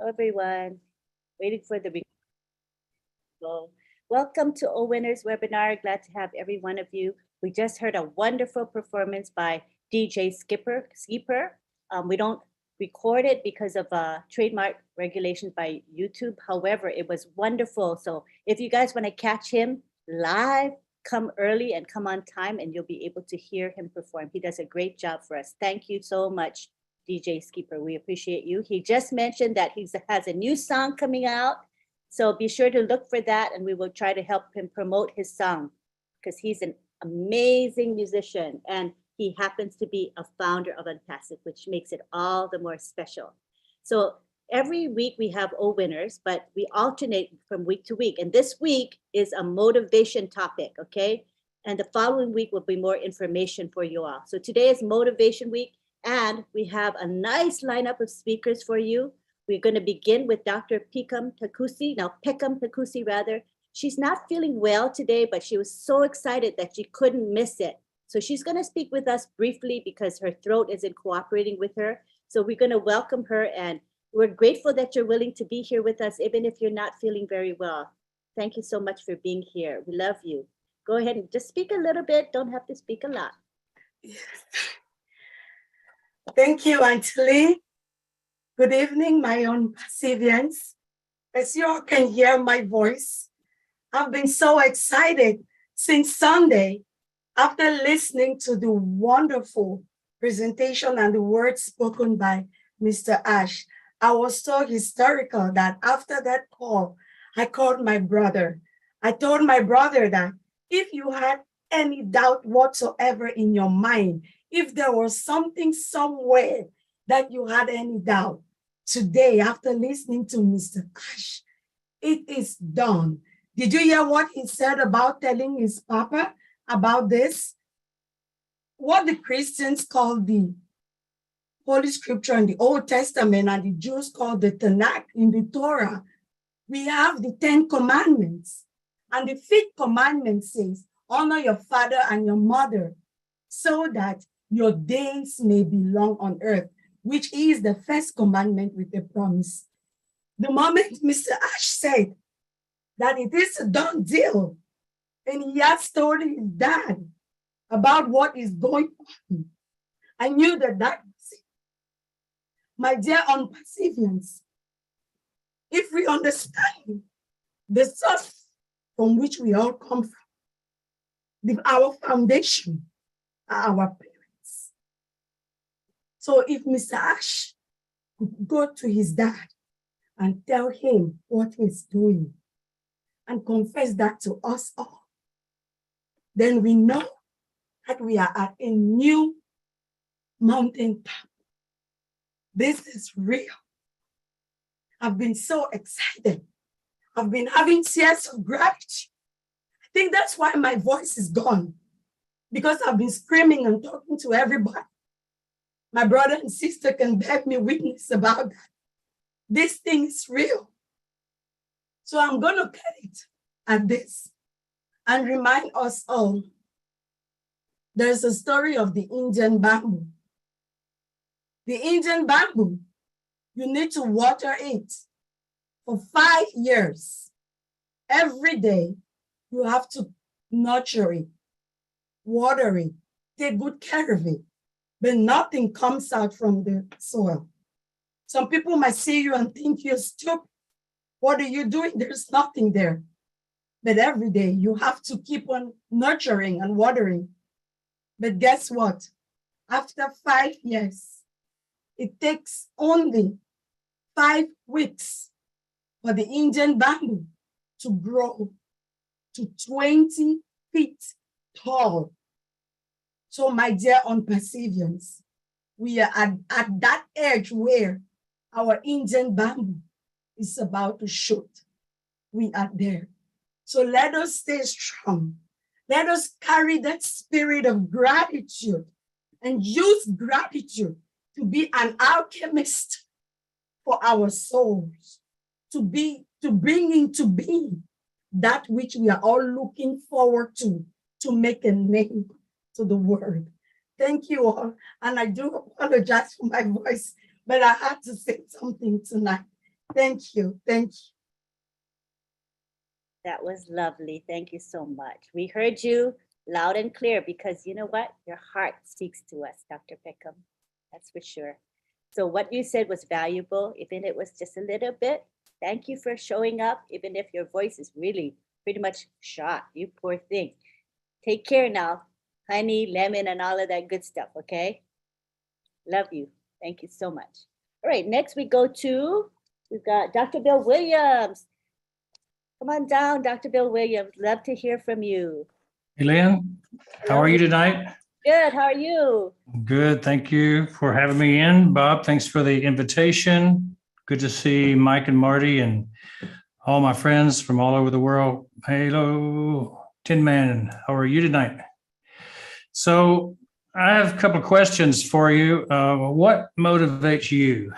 everyone. Waiting for the recall. Welcome to OWinners webinar. Glad to have every one of you. We just heard a wonderful performance by DJ Skipper. We don't record it because of trademark regulations by YouTube. However, it was wonderful. So if you guys want to catch him live, come early and come on time, and you'll be able to hear him perform. He does a great job for us. Thank you so much, DJ Skipper. We appreciate you. He just mentioned that he has a new song coming out. So be sure to look for that, and we will try to help him promote his song because he's an amazing musician, and he happens to be a founder of Unpassive, which makes it all the more special. So every week we have OWinners, but we alternate from week to week. And this week is a motivation topic, okay? And the following week will be more information for you all. So today is Motivation Week, and we have a nice lineup of speakers for you. We're going to begin with Dr. Peckham, rather. She's not feeling well today, but she was so excited that she couldn't miss it. So she's going to speak with us briefly because her throat isn't cooperating with her. So we're going to welcome her, and we're grateful that you're willing to be here with us, even if you're not feeling very well. Thank you so much for being here. We love you. Go ahead and just speak a little bit. Don't have to speak a lot. Yes. Thank you, Auntie Lee. Good evening, my own Pacifians. As you all can hear my voice, I've been so excited since Sunday after listening to the wonderful presentation and the words spoken by Mr. Ash. I was so hysterical that after that call, I called my brother. I told my brother that if you had any doubt whatsoever in your mind, if there was something somewhere that you had any doubt, today, after listening to Mr. Ash, it is done. Did you hear what he said about telling his papa about this? What the Christians call the Holy Scripture in the Old Testament and the Jews call the Tanakh in the Torah. We have the 10 Commandments. And the 5th commandment says, honor your father and your mother so that your days may be long on earth, which is the first commandment with a promise. The moment Mr. Ash said that it is a done deal, and he has told his dad about what is going on, I knew that that was it. My dear Unpacifians, if we understand the source from which we all come from, our foundation are our parents. So if Mr. Ash could go to his dad and tell him what he's doing and confess that to us all, then we know that we are at a new mountaintop. This is real. I've been so excited. I've been having tears of gratitude. I think that's why my voice is gone, because I've been screaming and talking to everybody. My brother and sister can bear me witness about that. This thing is real. So I'm going to get it at this and remind us all. There's a story of the Indian bamboo. The Indian bamboo, you need to water it for 5 years. Every day, you have to nurture it, water it, take good care of it, but nothing comes out from the soil. Some people might see you and think you're stupid. What are you doing? There's nothing there. But every day, you have to keep on nurturing and watering. But guess what? After 5 years, it takes only 5 weeks for the Indian bamboo to grow to 20 feet tall. So my dear Unpacifians, we are at that edge where our Indian bamboo is about to shoot. We are there. So let us stay strong. Let us carry that spirit of gratitude and use gratitude to be an alchemist for our souls, to bring into being that which we are all looking forward to make a name to the world. Thank you all. And I do apologize for my voice, but I had to say something tonight. Thank you. Thank you. That was lovely. Thank you so much. We heard you loud and clear because you know what? Your heart speaks to us, Dr. Peckham. That's for sure. So, what you said was valuable, even if it was just a little bit. Thank you for showing up, even if your voice is really pretty much shot. You poor thing. Take care now. Honey, lemon, and all of that good stuff, okay? Love you. Thank you so much. All right, next we've got Dr. Bill Williams. Come on down, Dr. Bill Williams. Love to hear from you. Hey, Lynn, how are you tonight? Good. How are you? Good. Thank you for having me in. Bob, thanks for the invitation. Good to see Mike and Marty and all my friends from all over the world. Hello, Tin Man. How are you tonight? So I have a couple of questions for you. What motivates you?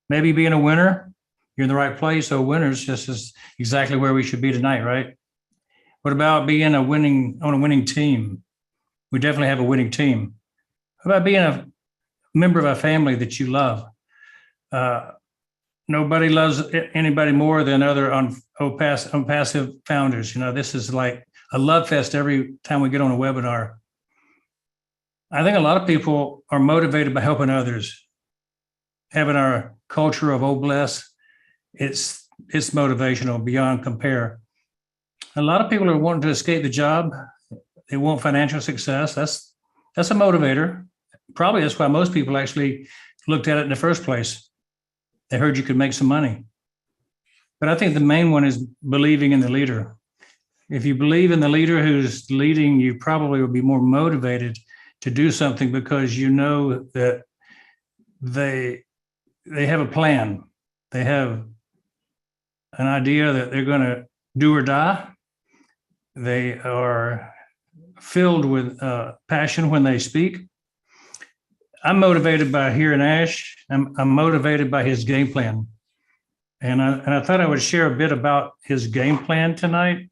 Maybe being a winner. You're in the right place. So winners, this is exactly where we should be tonight, right? What about being on a winning team? We definitely have a winning team. How about being a member of a family that you love? Nobody loves anybody more than other passive founders. You know, this is like a love fest every time we get on a webinar. I think a lot of people are motivated by helping others. Having our culture of bless, it's motivational beyond compare. A lot of people are wanting to escape the job. They want financial success. That's a motivator. Probably that's why most people actually looked at it in the first place. They heard you could make some money. But I think the main one is believing in the leader. If you believe in the leader who's leading, you probably will be more motivated to do something because you know that they have a plan. They have an idea that they're going to do or die. They are filled with passion when they speak. I'm motivated by hearing Ash. I'm motivated by his game plan. And I thought I would share a bit about his game plan tonight.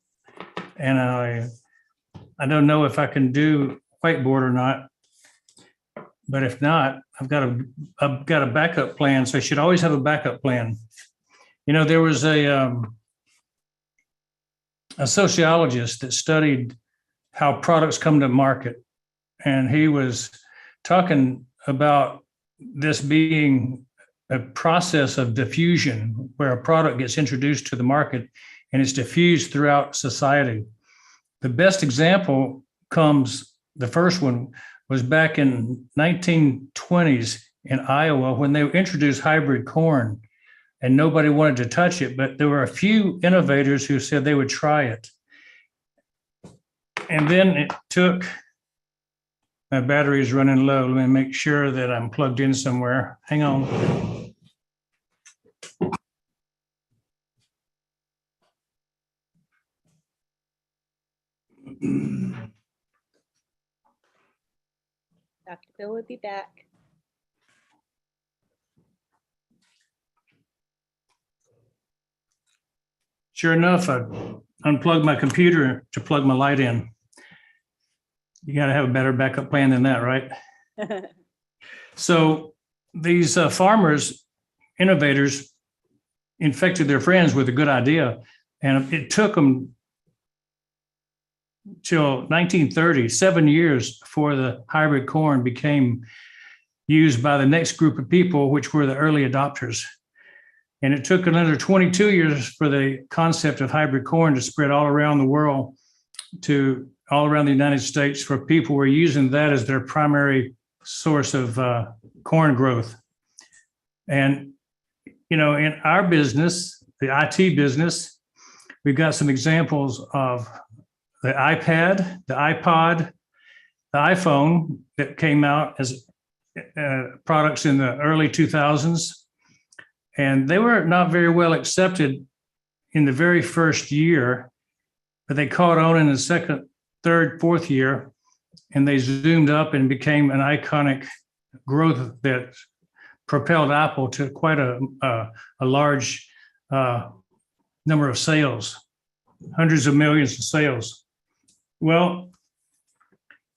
And I don't know if I can do whiteboard or not. But if not, I've got a backup plan. So I should always have a backup plan. You know, there was a sociologist that studied how products come to market. And he was talking about this being a process of diffusion where a product gets introduced to the market and it's diffused throughout society. The best example the first one was back in 1920s in Iowa when they introduced hybrid corn and nobody wanted to touch it, but there were a few innovators who said they would try it. And then it took, my battery is running low. Let me make sure that I'm plugged in somewhere. Hang on. Dr. Bill will be back. Sure enough, I unplugged my computer to plug my light in. You got to have a better backup plan than that, right? So these farmers, innovators, infected their friends with a good idea. And it took them till 1930, 7 years before the hybrid corn became used by the next group of people, which were the early adopters. And it took another 22 years for the concept of hybrid corn to spread all around the world, to all around the United States, for people were using that as their primary source of corn growth. And, you know, in our business, the IT business, we've got some examples of the iPad, the iPod, the iPhone that came out as products in the early 2000s. And they were not very well accepted in the very first year, but they caught on in the second, third, fourth year, and they zoomed up and became an iconic growth that propelled Apple to quite a large number of sales, hundreds of millions of sales. Well,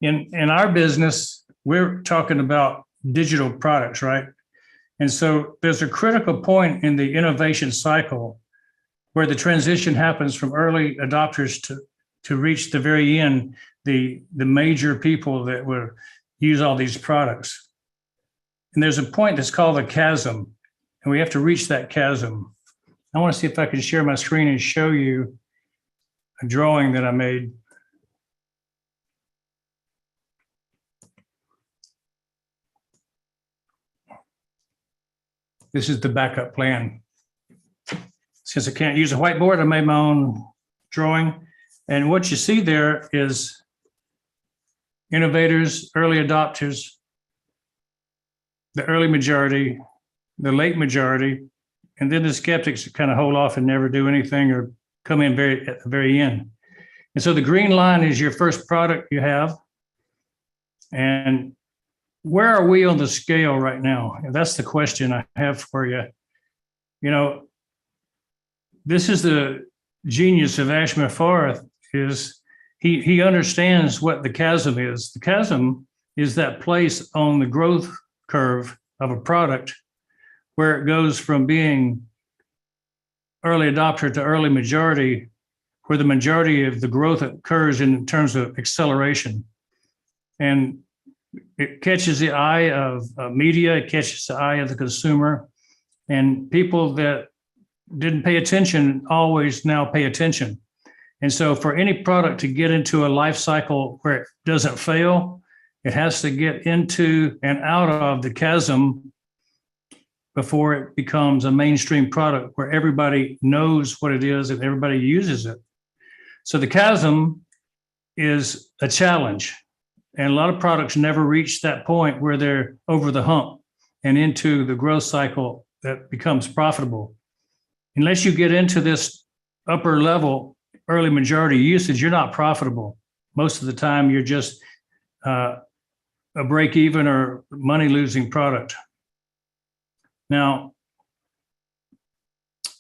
in our business, we're talking about digital products, right? And so there's a critical point in the innovation cycle where the transition happens from early adopters to reach the very end, the major people that will use all these products. And there's a point that's called the chasm, and we have to reach that chasm. I want to see if I can share my screen and show you a drawing that I made. This is the backup plan. Since I can't use a whiteboard, I made my own drawing. And what you see there is innovators, early adopters, the early majority, the late majority, and then the skeptics that kind of hold off and never do anything or come in at the very end. And so the green line is your first product you have. And where are we on the scale right now? And that's the question I have for you. You know, this is the genius of Ash Mafarth, is he understands what the chasm is. The chasm is that place on the growth curve of a product where it goes from being early adopter to early majority, where the majority of the growth occurs in terms of acceleration. And it catches the eye of media, it catches the eye of the consumer, and people that didn't pay attention always now pay attention. And so for any product to get into a life cycle where it doesn't fail, it has to get into and out of the chasm before it becomes a mainstream product where everybody knows what it is and everybody uses it. So the chasm is a challenge. And a lot of products never reach that point where they're over the hump and into the growth cycle that becomes profitable. Unless you get into this upper level, early majority usage, you're not profitable. Most of the time, you're just a break even or money losing product. Now,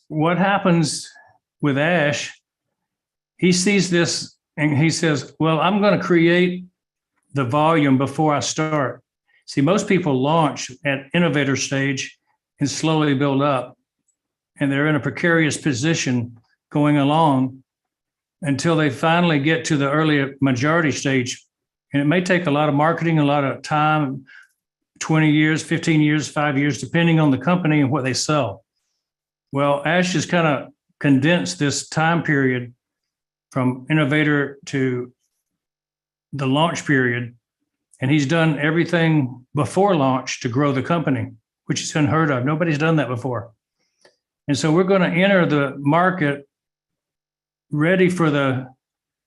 what happens with Ash, he sees this and he says, well, I'm going to create the volume before I start. See, most people launch at innovator stage and slowly build up, and they're in a precarious position going along until they finally get to the early majority stage. And it may take a lot of marketing, a lot of time, 20 years, 15 years, 5 years, depending on the company and what they sell. Well, Ash has kind of condensed this time period from innovator to the launch period. And he's done everything before launch to grow the company, which is unheard of. Nobody's done that before. And so we're going to enter the market ready for the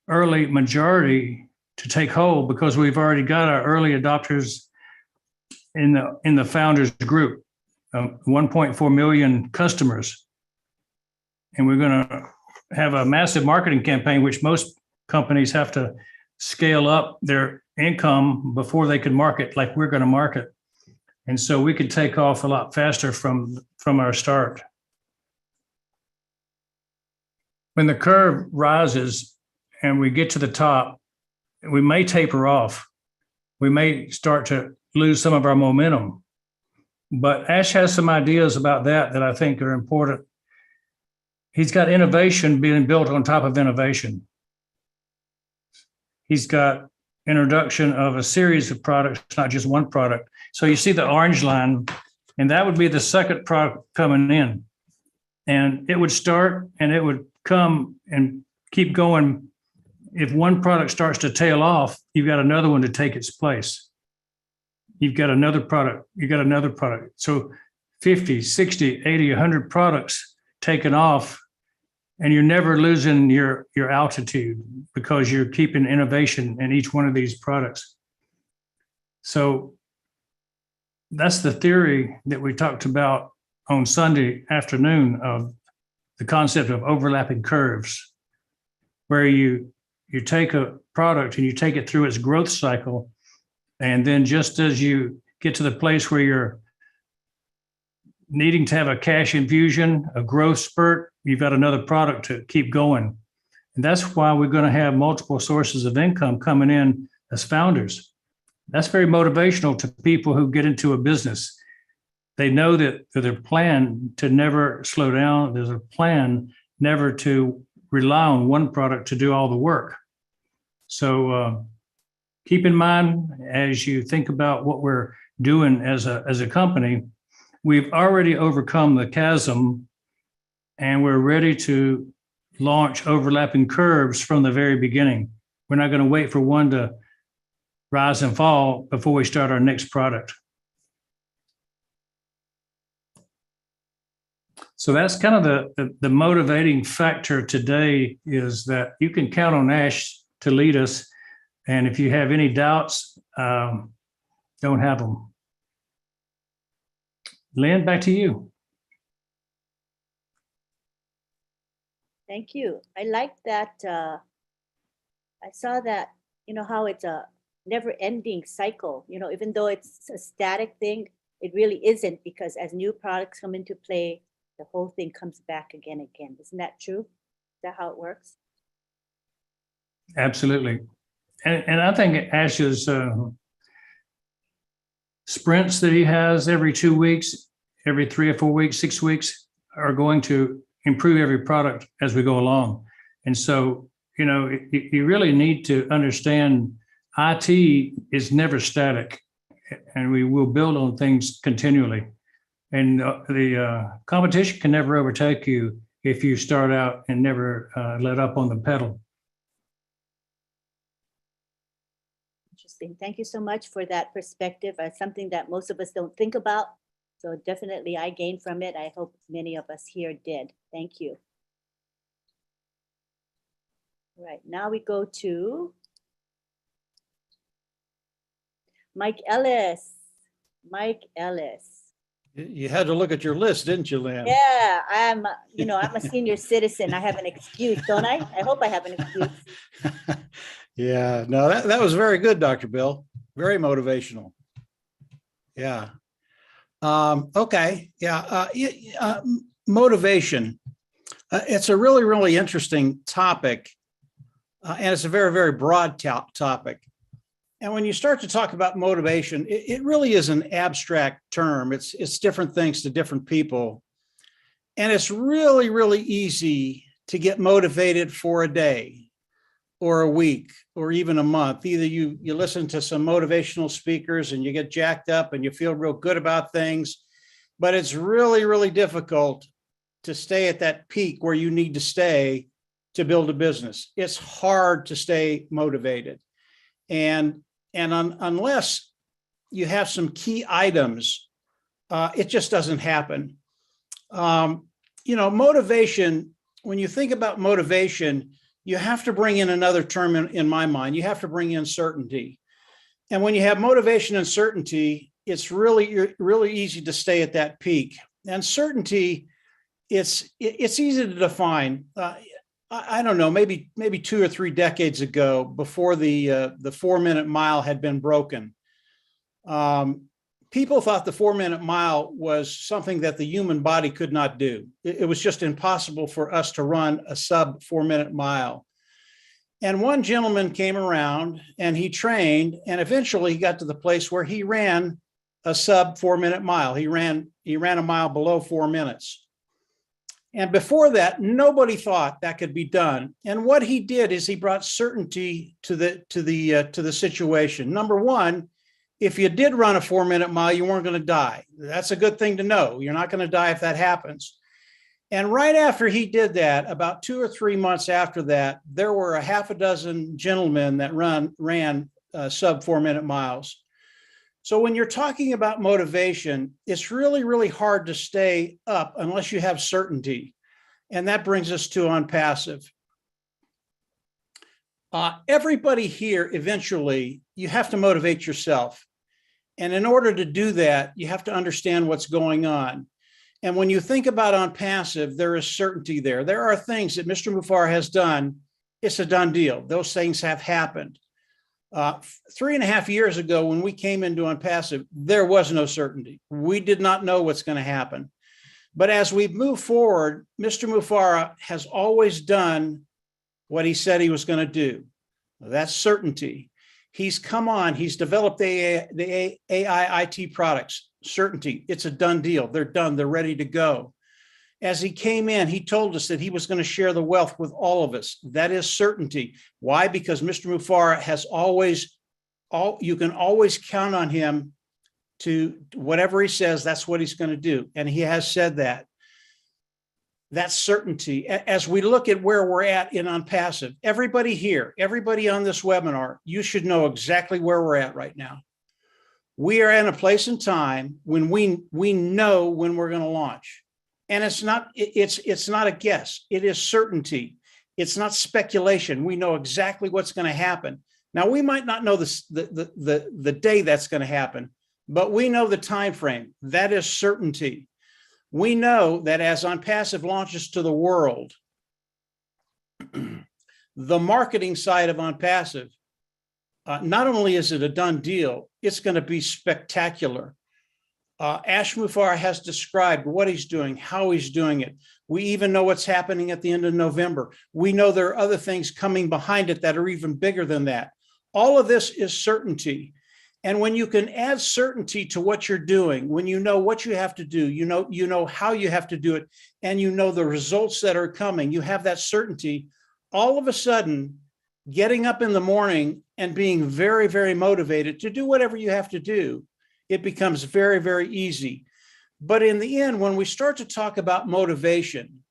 early majority to take hold because we've already got our early adopters in the founders group, 1.4 million customers. And we're going to have a massive marketing campaign, which most companies have to scale up their income before they can market like we're going to market. And so we could take off a lot faster from our start. When the curve rises and we get to the top, we may taper off. We may start to lose some of our momentum. But Ash has some ideas about that I think are important. He's got innovation being built on top of innovation. He's got introduction of a series of products, not just one product. So you see the orange line, and that would be the second product coming in. And it would start and it would come and keep going. If one product starts to tail off, you've got another one to take its place. You've got another product, you've got another product. So 50, 60, 80, 100 products taken off, and you're never losing your altitude because you're keeping innovation in each one of these products. So that's the theory that we talked about on Sunday afternoon of the concept of overlapping curves, where you take a product and you take it through its growth cycle. And then just as you get to the place where you're needing to have a cash infusion, a growth spurt, you've got another product to keep going. And that's why we're going to have multiple sources of income coming in as founders. That's very motivational to people who get into a business. they know that there's a plan to never slow down. There's a plan never to rely on one product to do all the work. So keep in mind, as you think about what we're doing as a company, we've already overcome the chasm, and we're ready to launch overlapping curves from the very beginning. We're not going to wait for one to rise and fall before we start our next product. So that's kind of the motivating factor today, is that you can count on Ash to lead us. And if you have any doubts, don't have them. Lynn, back to you. Thank you. I like that. I saw that, how it's a never ending cycle, even though it's a static thing, it really isn't, because as new products come into play, the whole thing comes back again. Isn't that true? Is that how it works? Absolutely. And I think Ash's sprints that he has every 2 weeks, every 3 or 4 weeks, 6 weeks, are going to improve every product as we go along. And so, you really need to understand IT is never static, and we will build on things continually. And the competition can never overtake you if you start out and never let up on the pedal. Interesting. Thank you so much for that perspective. Something that most of us don't think about. So definitely I gained from it. I hope many of us here did. Thank you. All right, now we go to Mike Ellis. Mike Ellis. You had to look at your list, didn't you, Lynn? Yeah, I'm a senior citizen. I have an excuse, don't I? I hope I have an excuse. Yeah, no, that was very good, Dr. Bill. Very motivational. Yeah. Okay. Yeah. Motivation. It's a really, really interesting topic. And it's a very, very broad topic. And when you start to talk about motivation, it really is an abstract term. It's different things to different people. And it's really, really easy to get motivated for a day or a week or even a month. Either you listen to some motivational speakers and you get jacked up and you feel real good about things, but it's really, really difficult to stay at that peak where you need to stay to build a business. It's hard to stay motivated. And unless you have some key items, it just doesn't happen. Motivation, when you think about motivation, you have to bring in another term in my mind. You have to bring in certainty. And when you have motivation and certainty, it's really, really easy to stay at that peak. And certainty, it's easy to define. I don't know, maybe 2 or 3 decades ago, before the 4-minute mile had been broken, people thought the 4-minute mile was something that the human body could not do. It was just impossible for us to run a sub 4-minute mile. And one gentleman came around and he trained, and eventually he got to the place where he ran a sub 4-minute mile. He ran a mile below 4 minutes. And before that, nobody thought that could be done. And what he did is he brought certainty to the situation. Number one, if you did run a 4-minute mile, you weren't going to die. That's a good thing to know. You're not going to die if that happens. And right after he did that, about 2 or 3 months after that, there were a half a dozen gentlemen that ran sub 4-minute miles. So when you're talking about motivation, it's really, really hard to stay up unless you have certainty. And that brings us to on passive. Everybody here, eventually, you have to motivate yourself. And in order to do that, you have to understand what's going on. And when you think about on passive, there is certainty there. There are things that Mr. Muffar has done. It's a done deal. Those things have happened. 3.5 years ago, when we came into OnPassive, there was no certainty. We did not know what's going to happen. But as we've moved forward, Mr. Muffar has always done what he said he was going to do. That's certainty. He's come on, he's developed the AI IT products, certainty. It's a done deal. They're done. They're ready to go. As he came in, he told us that he was going to share the wealth with all of us. That is certainty. Why? Because Mr. Mufareh has always, you can always count on him to whatever he says, that's what he's going to do. And he has said that. That's certainty. As we look at where we're at in OnPassive, everybody here, everybody on this webinar, you should know exactly where we're at right now. We are in a place and time when we know when we're going to launch. And it's not a guess. It is certainty. It's not speculation. We know exactly what's going to happen. Now, we might not know the day that's going to happen, but we know the time frame. That is certainty. We know that as OnPassive launches to the world, the marketing side of OnPassive, not only is it a done deal, it's going to be spectacular. Ash Mufareh has described what he's doing, how he's doing it. We even know what's happening at the end of November. We know there are other things coming behind it that are even bigger than that. All of this is certainty. And when you can add certainty to what you're doing, when you know what you have to do, you know how you have to do it, and you know the results that are coming, you have that certainty, all of a sudden, getting up in the morning and being very, very motivated to do whatever you have to do, it becomes very, very easy. But in the end, when we start to talk about motivation,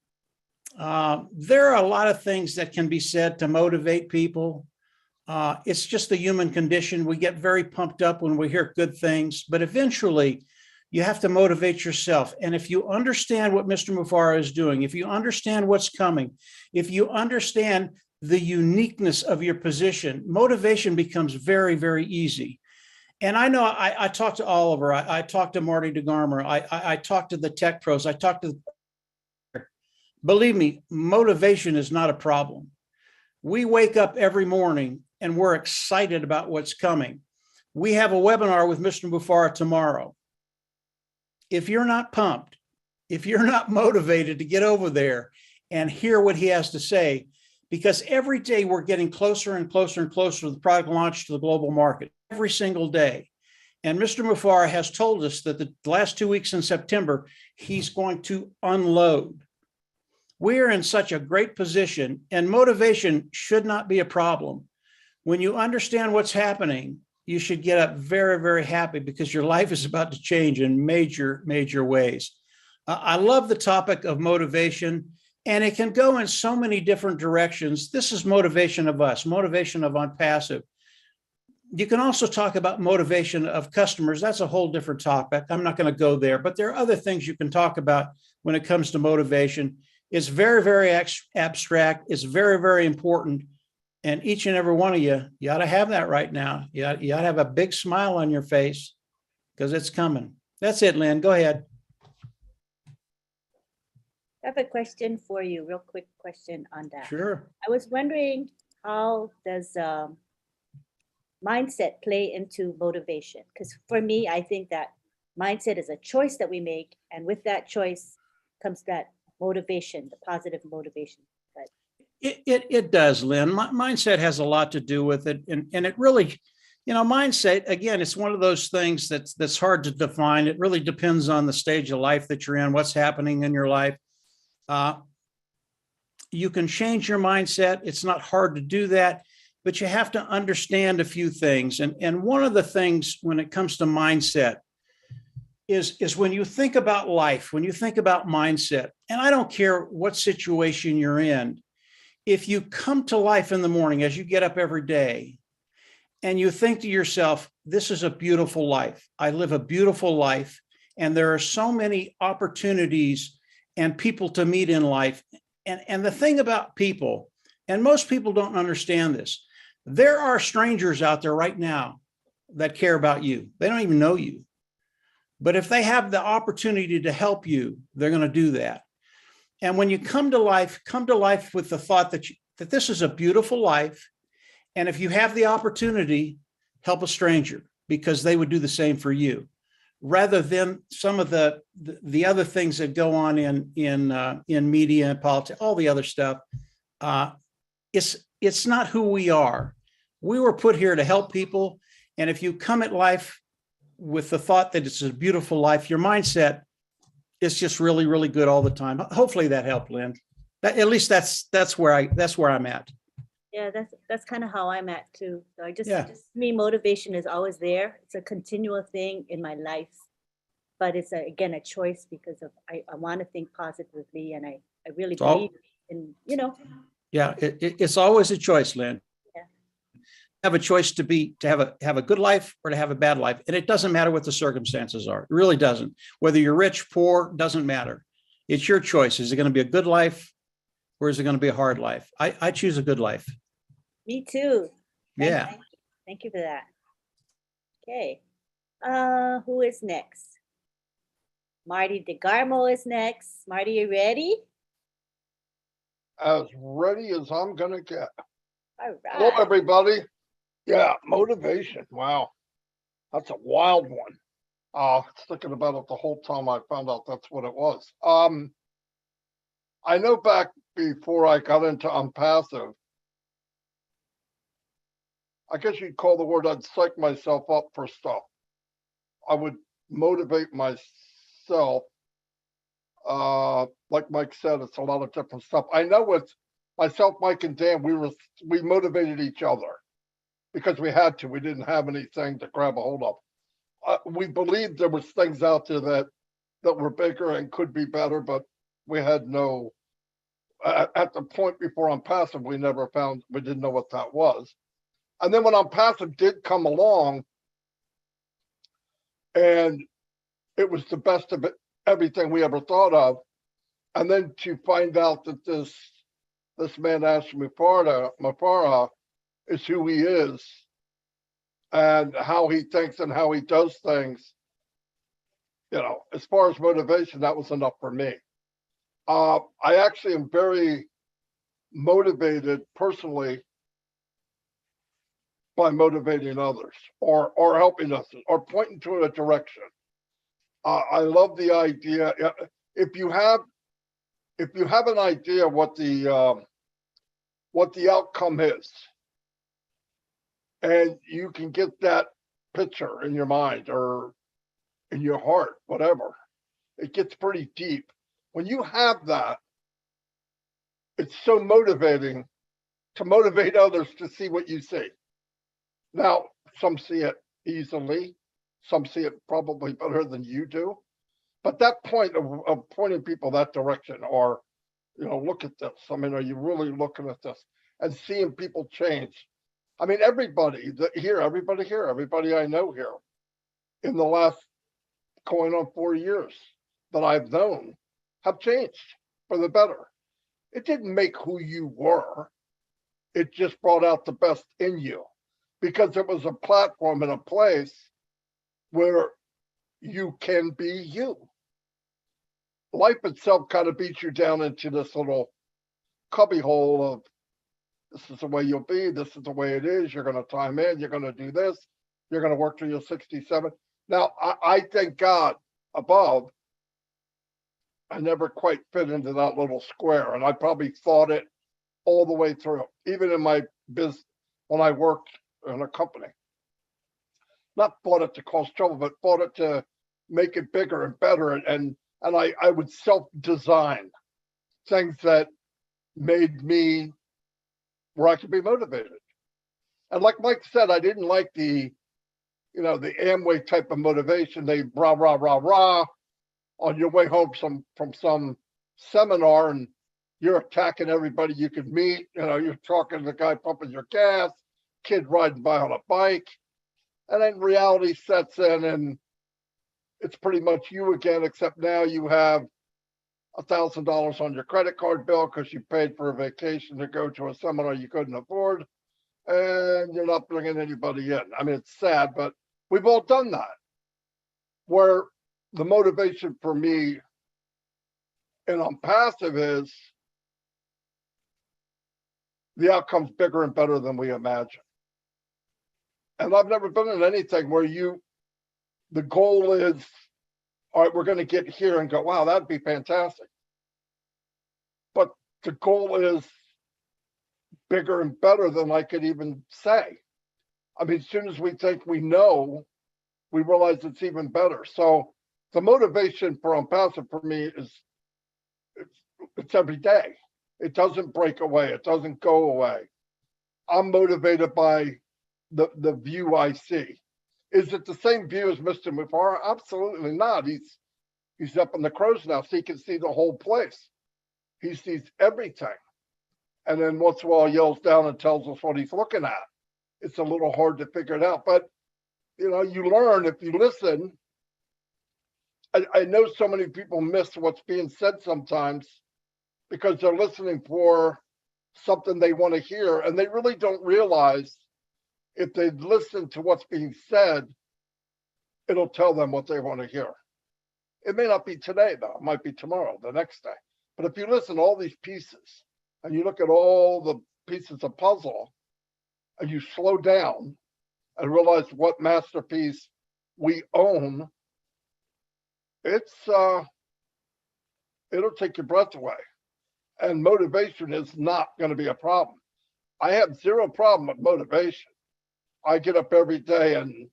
there are a lot of things that can be said to motivate people. It's just the human condition. We get very pumped up when we hear good things, but eventually you have to motivate yourself. And if you understand what Mr. Mufareh is doing, if you understand what's coming, if you understand the uniqueness of your position, motivation becomes very, very easy. And I know I talked to Oliver, I talked to Marty DeGarmer, I talked to the tech pros, I talked to, believe me, motivation is not a problem. We wake up every morning and we're excited about what's coming. We have a webinar with Mr. Mufareh tomorrow. If you're not pumped, if you're not motivated to get over there and hear what he has to say, because every day we're getting closer and closer and closer to the product launch to the global market, every single day. And Mr. Mufareh has told us that the last 2 weeks in September, he's going to unload. We are in such a great position, and motivation should not be a problem. When you understand what's happening, you should get up very, very happy because your life is about to change in major, major ways. I love the topic of motivation, and it can go in so many different directions. This is motivation of us, motivation of OnPassive. You can also talk about motivation of customers. That's a whole different topic. I'm not going to go there, but there are other things you can talk about when it comes to motivation. It's very, very abstract. It's very, very important. And each and every one of you ought to have that right now. You ought to have a big smile on your face because it's coming. That's it, Lynn. Go ahead. I have a question for you, real quick question on that. Sure. I was wondering, how does mindset play into motivation? Because for me, I think that mindset is a choice that we make. And with that choice comes that motivation, the positive motivation. But it does, Lynn. Mindset has a lot to do with it. And it really, mindset, again, it's one of those things that's hard to define. It really depends on the stage of life that you're in, what's happening in your life. You can change your mindset. It's not hard to do that, but you have to understand a few things. And one of the things when it comes to mindset is when you think about life, when you think about mindset, and I don't care what situation you're in, if you come to life in the morning as you get up every day and you think to yourself, this is a beautiful life. I live a beautiful life, and there are so many opportunities and people to meet in life. And the thing about people, and most people don't understand this, there are strangers out there right now that care about you. They don't even know you. But if they have the opportunity to help you, they're going to do that. And when you come to life with the thought that this is a beautiful life. And if you have the opportunity, help a stranger because they would do the same for you, rather than some of the other things that go on in media and politics, all the other stuff. It's not who we are. We were put here to help people. And if you come at life with the thought that it's a beautiful life, your mindset is just really, really good all the time. Hopefully that helped, Lynn. At least that's where I'm at. Yeah, that's kind of how I'm at too. So Yeah. just me, motivation is always there. It's a continual thing in my life, but it's again a choice because of I want to think positively, and I really all- believe in Yeah, it's always a choice, Lynn. Yeah. Have a choice to have a good life or to have a bad life, and it doesn't matter what the circumstances are. It really doesn't. Whether you're rich, poor, doesn't matter. It's your choice. Is it going to be a good life, or is it going to be a hard life? I choose a good life. me too. Yeah. Thank you for that. Okay. Who is next? Marty DeGarmo is next. Marty, you ready? As ready as I'm gonna get. All Hello, right. everybody. Yeah, motivation. Wow, that's a wild one. Thinking about it the whole time I found out that's what it was. I know back before I got into Unpassive, I guess you'd call the word I'd psych myself up for stuff. I would motivate myself. Like Mike said, it's a lot of different stuff. I know with myself, Mike, and Dan, we motivated each other because we had to. We didn't have anything to grab a hold of. We believed there was things out there that were bigger and could be better, but we had no. At the point before Unpassive, we didn't know what that was. And then when Unpassive did come along, and it was the best of it, everything we ever thought of. And then to find out that this man Ash Mufara is who he is and how he thinks and how he does things, as far as motivation, that was enough for me. I actually am very motivated personally by motivating others or helping us or pointing to a direction. I love the idea. If you have an idea what the outcome is, and you can get that picture in your mind or in your heart, whatever, it gets pretty deep. When you have that, it's so motivating to motivate others to see what you see. Now, some see it easily, some see it probably better than you do. But that point of pointing people that direction, or, look at this. I mean, are you really looking at this and seeing people change? I mean, everybody I know here in the last going on 4 years that I've known have changed for the better. It didn't make who you were. It just brought out the best in you because it was a platform and a place where you can be you. Life itself kind of beats you down into this little cubbyhole of this is the way you'll be, this is the way it is, you're going to time in, you're going to do this, you're going to work till you're 67. Now, I thank God above, I never quite fit into that little square, and I probably thought it all the way through, even in my business when I worked in a company. Not thought it to cause trouble, but thought it to make it bigger and better, and I would self-design things that made me where I could be motivated. And like Mike said, I didn't like the Amway type of motivation. They rah, rah, rah, rah on your way home from some seminar, and you're attacking everybody you could meet. You're talking to the guy pumping your gas, kid riding by on a bike. And then reality sets in, and it's pretty much you again, except now you have $1,000 on your credit card bill because you paid for a vacation to go to a seminar you couldn't afford, and you're not bringing anybody in. I mean, it's sad, but we've all done that. Where the motivation for me and Unpassive is the outcome's bigger and better than we imagine. And I've never been in anything where the goal is, all right, we're going to get here and go, wow, that'd be fantastic. But the goal is bigger and better than I could even say. I mean, as soon as we think we know, we realize it's even better. So the motivation for Unpassive for me is it's every day. It doesn't break away. It doesn't go away. I'm motivated by the view I see. Is it the same view as Mr. Mufara? Absolutely not. He's up in the crow's nest. He can see the whole place. He sees everything. And then once in a while yells down and tells us what he's looking at. It's a little hard to figure it out. But you know, you learn if you listen. I know so many people miss what's being said sometimes because they're listening for something they want to hear, and they really don't realize if they listen to what's being said, it'll tell them what they want to hear. It may not be today, though. It might be tomorrow, the next day. But if you listen to all these pieces and you look at all the pieces of puzzle and you slow down and realize what masterpiece we own, it'll take your breath away. And motivation is not going to be a problem. I have zero problem with motivation. I get up every day and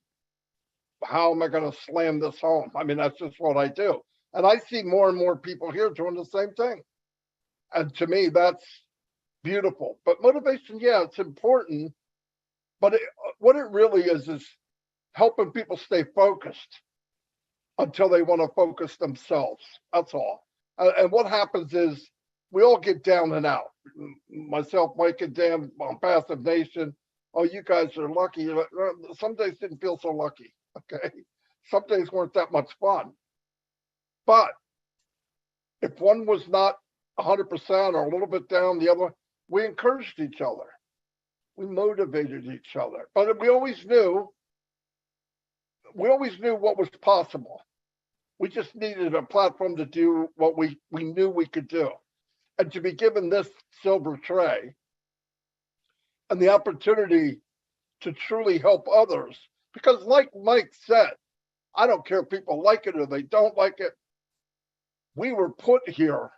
how am I going to slam this home? I mean, that's just what I do. And I see more and more people here doing the same thing. And to me, that's beautiful. But motivation, yeah, it's important. But what it really is helping people stay focused until they want to focus themselves. That's all. And what happens is we all get down and out. Myself, Mike, and Dan on Passive Nation. Oh, you guys are lucky. Some days didn't feel so lucky. Okay. Some days weren't that much fun. But if one was not 100% or a little bit down, the other, we encouraged each other. We motivated each other. But we always knew what was possible. We just needed a platform to do what we knew we could do. And to be given this silver tray and the opportunity to truly help others, because like Mike said, I don't care if people like it or they don't like it. We were put here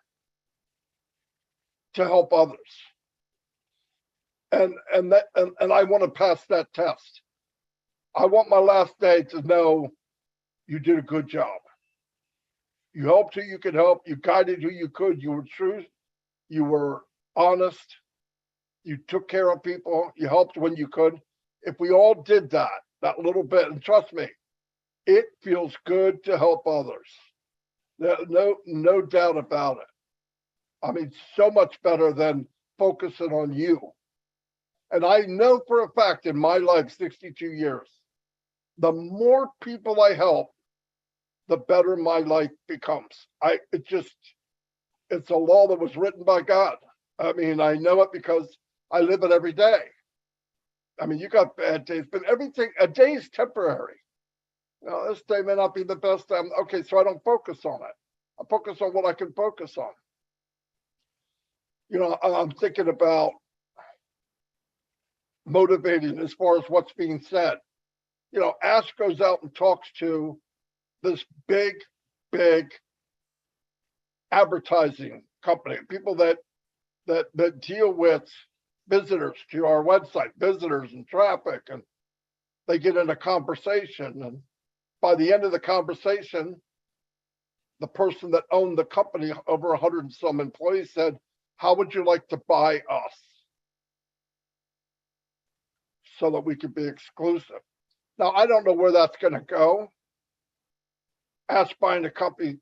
to help others. And I want to pass that test. I want my last day to know you did a good job. You helped who you could help. You guided who you could. You were true. You were honest. You took care of people. You helped when you could. If we all did that little bit, and trust me, it feels good to help others. No doubt about it. I mean, so much better than focusing on you. And I know for a fact in my life, 62 years, the more people I help, the better my life becomes. It's a law that was written by God. I mean, I know it because I live it every day. I mean, you got bad days, but a day is temporary. Now, this day may not be the best time. Okay, so I don't focus on it. I focus on what I can focus on. You know, I'm thinking about motivating as far as what's being said. You know, Ash goes out and talks to this big advertising company, people that deal with visitors to our website, visitors and traffic, and they get in a conversation. And by the end of the conversation, the person that owned the company, over 100 and some employees, said, "How would you like to buy us so that we could be exclusive?" Now, I don't know where that's going to go. Ask buying a company,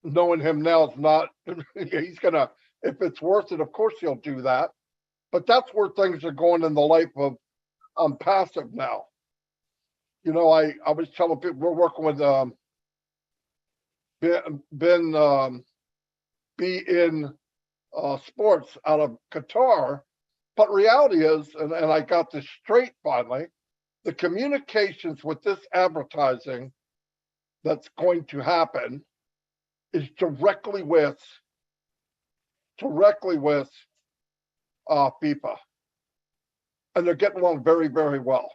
knowing him now is not, he's going to, if it's worth it, of course he'll do that. But that's where things are going in the life of Passive now. You know, I was telling people we're working with Ben Be In Sports out of Qatar. But reality is, and I got this straight finally, the communications with this advertising that's going to happen is directly with FIFA. And they're getting along very, very well.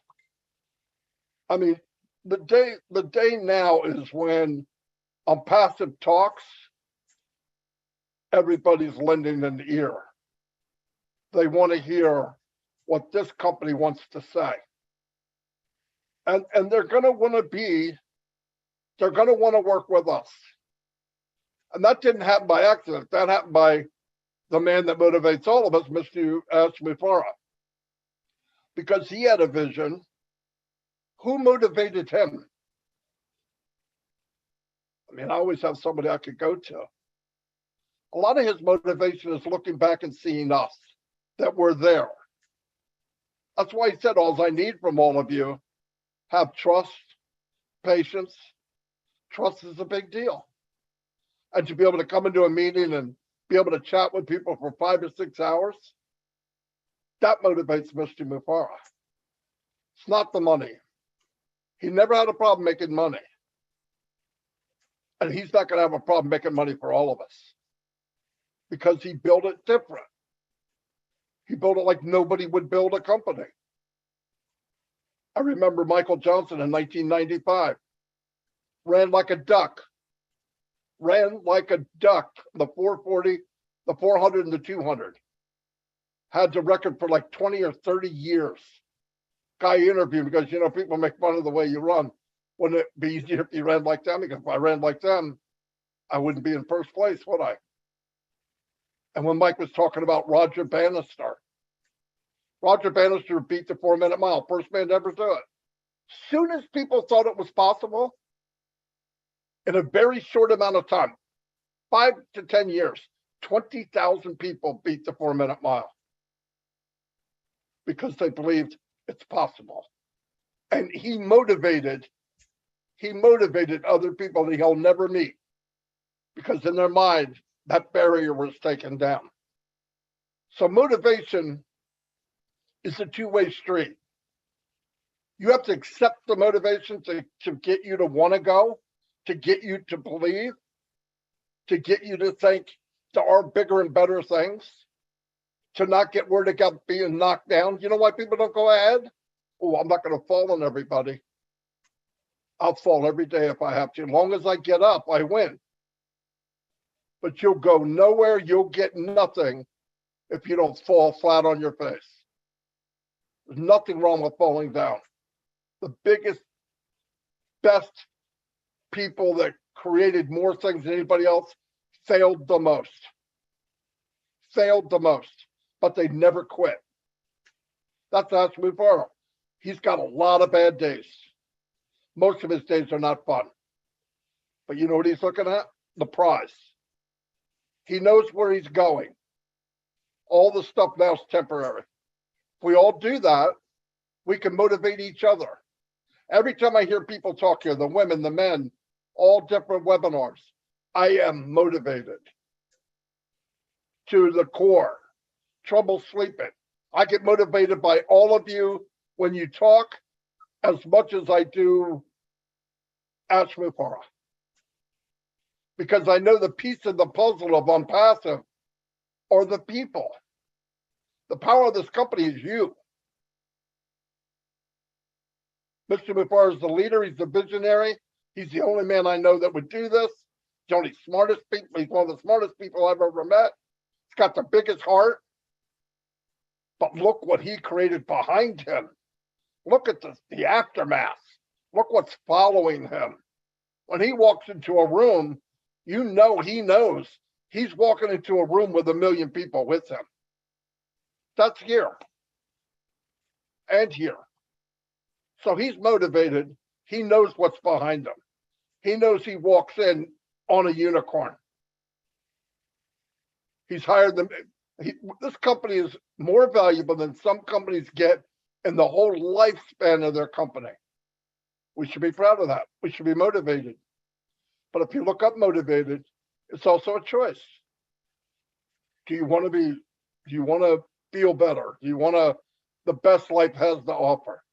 I mean, the day now is when on Passive talks, everybody's lending an ear. They want to hear what this company wants to say. And they're going to want to work with us. And that didn't happen by accident. That happened by the man that motivates all of us, Mr. Mufara. Because he had a vision. Who motivated him? I mean, I always have somebody I could go to. A lot of his motivation is looking back and seeing us, that we're there. That's why he said, all I need from all of you, have trust, patience. Trust is a big deal. And to be able to come into a meeting and be able to chat with people for 5 or 6 hours, that motivates Mr. Mufara. It's not the money. He never had a problem making money. And he's not going to have a problem making money for all of us because he built it different. He built it like nobody would build a company. I remember Michael Johnson in 1995 ran like a duck, the 440, the 400, and the 200. Had the record for like 20 or 30 years. Guy interviewed because, you know, people make fun of the way you run. Wouldn't it be easier if you ran like them? Because if I ran like them, I wouldn't be in first place, would I? And when Mike was talking about Roger Bannister beat the 4-minute mile, first man to ever do it. Soon as people thought it was possible, in a very short amount of time, 5 to 10 years, 20,000 people beat the 4-minute mile because they believed it's possible. And he motivated other people that he'll never meet because in their mind, that barrier was taken down. So motivation is a two-way street. You have to accept the motivation to get you to want to go, to get you to believe, to get you to think there are bigger and better things, to not get worried about being knocked down. You know why people don't go ahead? Oh, I'm not going to fall on everybody. I'll fall every day if I have to. As long as I get up, I win. But you'll go nowhere, you'll get nothing if you don't fall flat on your face. There's nothing wrong with falling down. The biggest, best people that created more things than anybody else failed the most. But they never quit. That's Mufara. He's got a lot of bad days. Most of his days are not fun. But you know what he's looking at? The prize. He knows where he's going. All the stuff now is temporary. If we all do that, we can motivate each other. Every time I hear people talk here, the women, the men, all different webinars, I am motivated to the core. Trouble sleeping. I get motivated by all of you when you talk as much as I do Ash Mufara. Because I know the piece of the puzzle of Unpassive are the people. The power of this company is you. Mr. Mufara is the leader. He's the visionary. He's the only man I know that would do this. He's one of the smartest people. He's one of the smartest people I've ever met. He's got the biggest heart. But look what he created behind him. Look at the aftermath. Look what's following him. When he walks into a room, you know he knows he's walking into a room with 1 million people with him. That's here and here. So he's motivated. He knows what's behind him. He knows he walks in on a unicorn. He's hired them. This company is more valuable than some companies get in the whole lifespan of their company. We should be proud of that. We should be motivated. But if you look up motivated, it's also a choice. Do you want to feel better? Do you want the best life has to offer?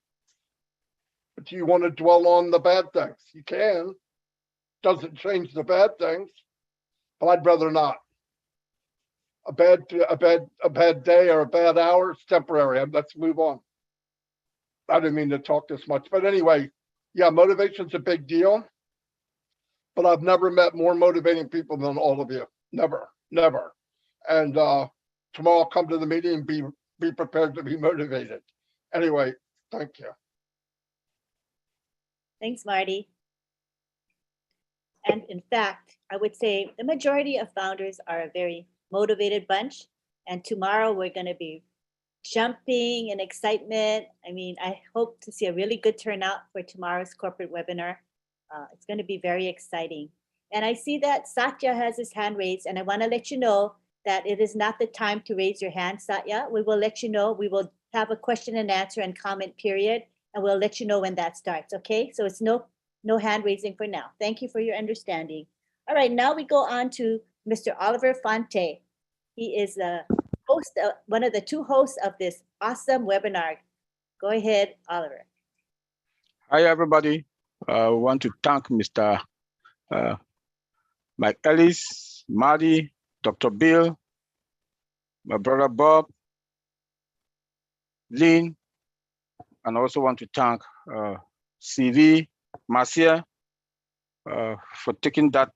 But do you want to dwell on the bad things? You can. Doesn't change the bad things, but I'd rather not. A bad day or a bad hour, it's temporary. Let's move on. I didn't mean to talk this much, but anyway, yeah, motivation's a big deal. But I've never met more motivating people than all of you. Never. And tomorrow I'll come to the meeting and be prepared to be motivated. Anyway, thank you. Thanks, Marty. And in fact, I would say the majority of founders are a very motivated bunch. And tomorrow we're going to be jumping in excitement. I mean, I hope to see a really good turnout for tomorrow's corporate webinar. It's going to be very exciting. And I see that Satya has his hand raised, and I want to let you know that it is not the time to raise your hand, Satya. We will let you know. We will have a question and answer and comment period, and we'll let you know when that starts, okay? So it's no hand raising for now. Thank you for your understanding. All right, now we go on to Mr. Oliver Fonte. He is the host, one of the two hosts of this awesome webinar. Go ahead, Oliver. Hi, everybody. I want to thank Mr. Mike Ellis, Marty, Dr. Bill, my brother Bob, Lynn, and I also want to thank CV, Marcia, for taking that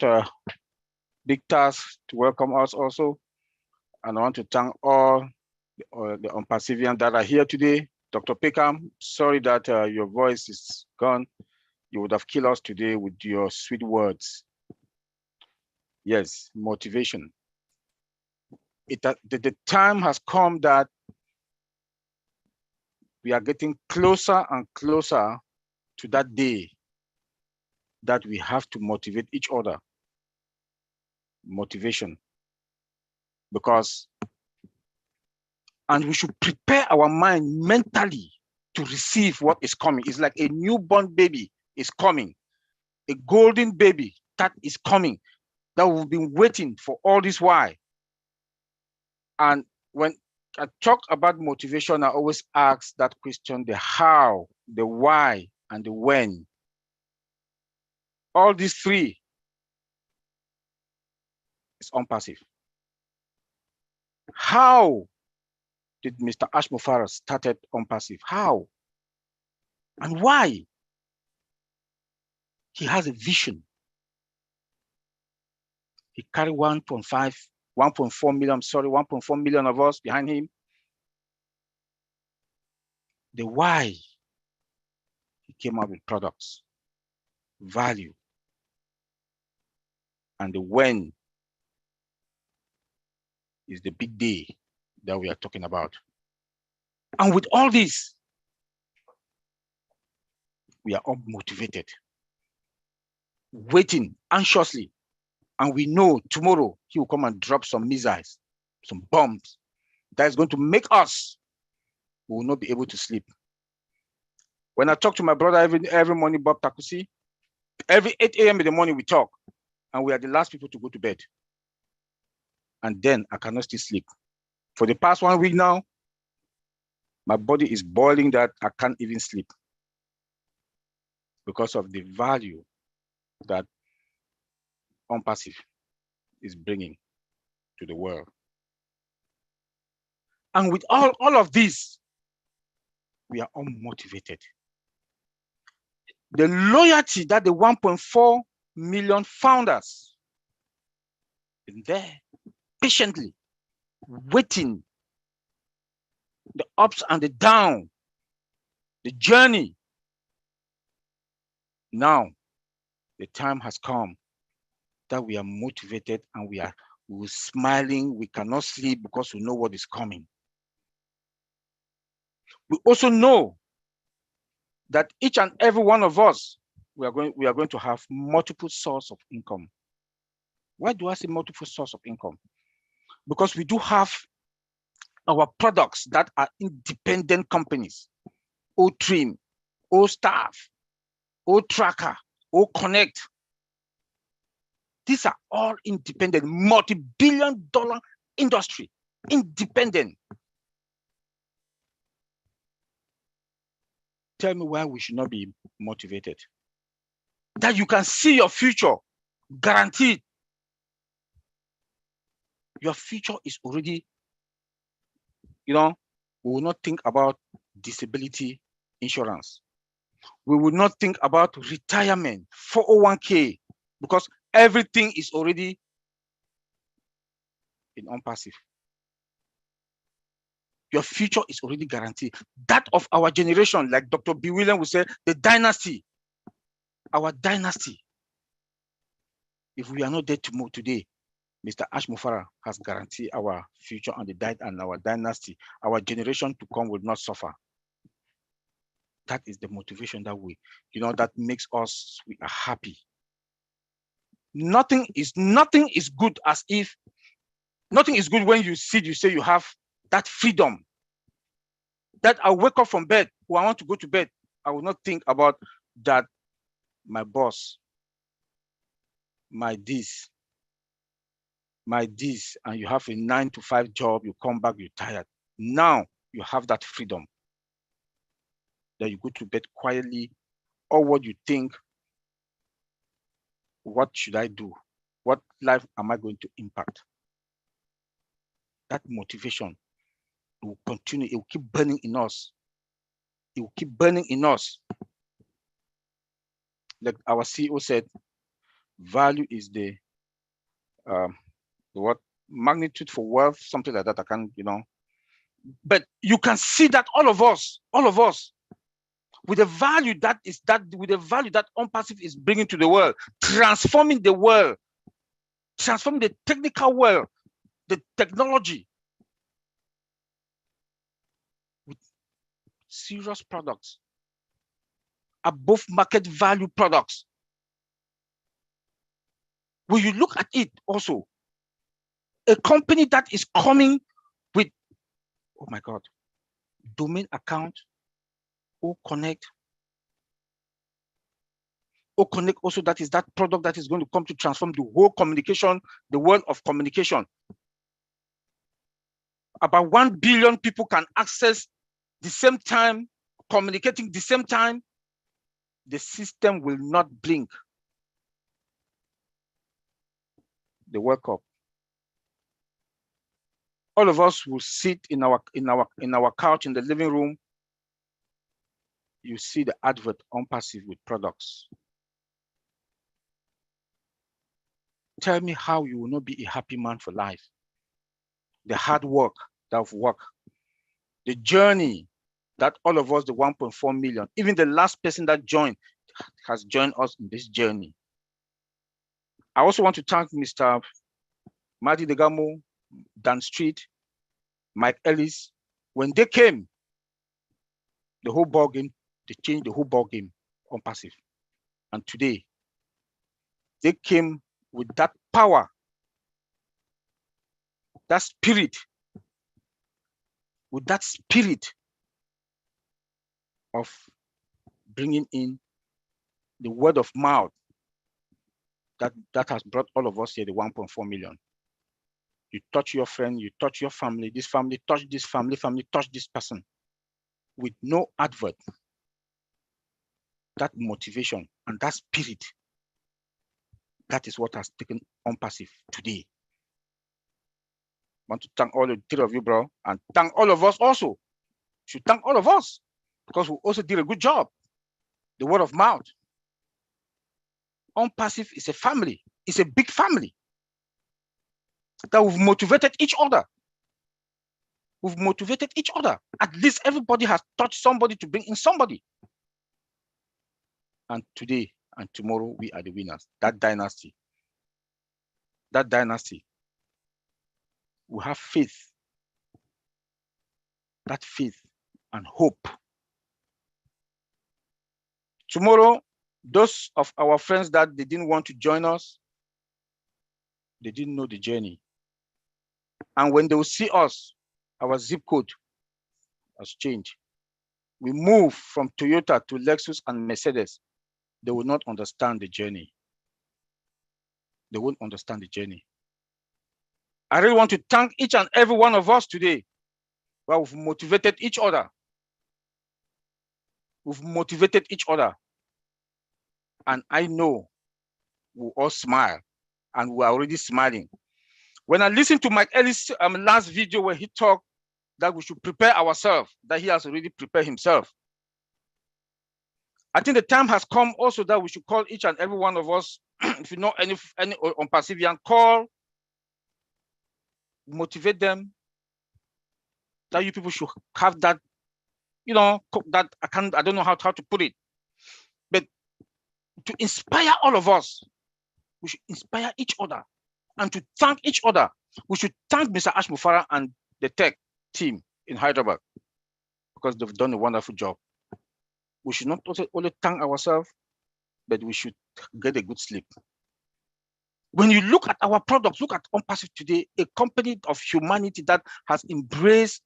big task to welcome us also. And I want to thank all the Unperseverant that are here today. Dr. Peckham, sorry that your voice is gone. You would have killed us today with your sweet words. Yes, motivation. The time has come that we are getting closer and closer to that day that we have to motivate each other. Motivation. And we should prepare our mind mentally to receive what is coming. It's like a newborn baby is coming, a golden baby that is coming, that we've been waiting for all this while. And when I talk about motivation, I always ask that question, the how, the why, and the when. All these three is unpassive. How did Mr. Ashmofara started unpassive? How? And why? He has a vision. He carried 1.4 million of us behind him. The why, he came up with products, value, and the when is the big day that we are talking about. And with all this, we are all motivated, waiting anxiously. And we know tomorrow he will come and drop some missiles, some bombs that is going to make us, we will not be able to sleep. When I talk to my brother every morning, Bob Takusi, every 8 a.m. in the morning we talk, and we are the last people to go to bed. And then I cannot still sleep. For the past 1 week now, my body is boiling that I can't even sleep because of the value that unpassive is bringing to the world. And with all of this, we are unmotivated. The loyalty that the 1.4 million founders in there patiently waiting, the ups and the downs, the journey. Now, the time has come that we are motivated and we're smiling. We cannot sleep because we know what is coming. We also know that each and every one of us, we are going to have multiple sources of income. Why do I say multiple sources of income? Because we do have our products that are independent companies, O-Trim, O-Staff, O-Tracker, O-Connect. These are all independent, multi-billion-dollar industry, independent. Tell me why we should not be motivated. That you can see your future guaranteed. Your future is already, we will not think about disability insurance. We will not think about retirement, 401k, because everything is already in unpassive. Your future is already guaranteed. That of our generation, like Dr. B. William would say, the dynasty. our dynasty. If we are not there to move today, Mr. Ash Mufara has guaranteed our future and our dynasty, our generation to come will not suffer. That is the motivation that that makes us, we are happy. Nothing is good as if, nothing is good when you say you have that freedom. That I wake up from bed, I want to go to bed. I will not think about that my boss, my this, and you have a 9-to-5 job, you come back, you're tired. Now you have that freedom that you go to bed quietly, or what you think, what should I do? What life am I going to impact? That motivation will continue, it will keep burning in us. It will keep burning in us. Like our CEO said, value is the what magnitude for wealth, something like that. I can't, but you can see that all of us, with the value that OwnPassive is bringing to the world, transforming the world, transforming the technical world, the technology with serious products, above market value products. When you look at it also, a company that is coming with, oh my God, domain account, OConnect also, that is that product that is going to come to transform the whole communication, the world of communication. About 1 billion people can access the same time, communicating the same time. The system will not blink. The World Cup. All of us will sit in our couch in the living room. You see the advert OwnPassive with products. Tell me how you will not be a happy man for life. The hard work, the journey that all of us, the 1.4 million, even the last person that joined, has joined us in this journey. I also want to thank Mr. Madi Degamo, Dan Street, Mike Ellis. When they came, the whole ball game, they changed the whole ball game OwnPassive. And today, they came with that power, that spirit, with that spirit of bringing in the word of mouth that has brought all of us here, the 1.4 million. You touch your friend, you touch your family, this family touch this family touch this person with no advert. That motivation and that spirit, that is what has taken OwnPassive today. I want to thank all the three of you, bro, and thank all of us also. Should thank all of us because we also did a good job. The word of mouth. OwnPassive is a family. It's a big family that we've motivated each other. We've motivated each other. At least everybody has touched somebody to bring in somebody. And today and tomorrow, we are the winners. That dynasty. We have faith. That faith and hope. Tomorrow, those of our friends that they didn't want to join us, they didn't know the journey. And when they will see us, our zip code has changed. We move from Toyota to Lexus and Mercedes. They will not understand the journey. They won't understand the journey. I really want to thank each and every one of us today. Well, we've motivated each other. We've motivated each other. And I know we'll all smile, and we're already smiling. When I listened to Mike Ellis' last video where he talked that we should prepare ourselves, that he has already prepared himself. I think the time has come also that we should call each and every one of us, if you know any OwnPassivian, call, motivate them, that you people should have that, that I don't know how to put it, but to inspire all of us. We should inspire each other and to thank each other. We should thank Mr. Ash Mufara and the tech team in Hyderabad because they've done a wonderful job. We should not only thank ourselves, but we should get a good sleep. When you look at our products, look at OnPassive today, a company of humanity that has embraced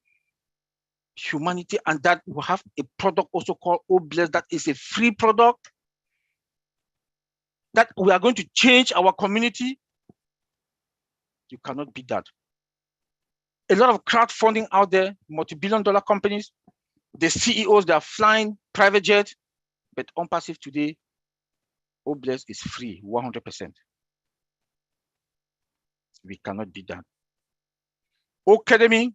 humanity, and that will have a product also called OWinners that is a free product, that we are going to change our community. You cannot beat that. A lot of crowdfunding out there, multi-billion-dollar companies, the CEOs, they are flying private jet, but OnPassive today, OWinners is free, 100%. We cannot beat that. Academy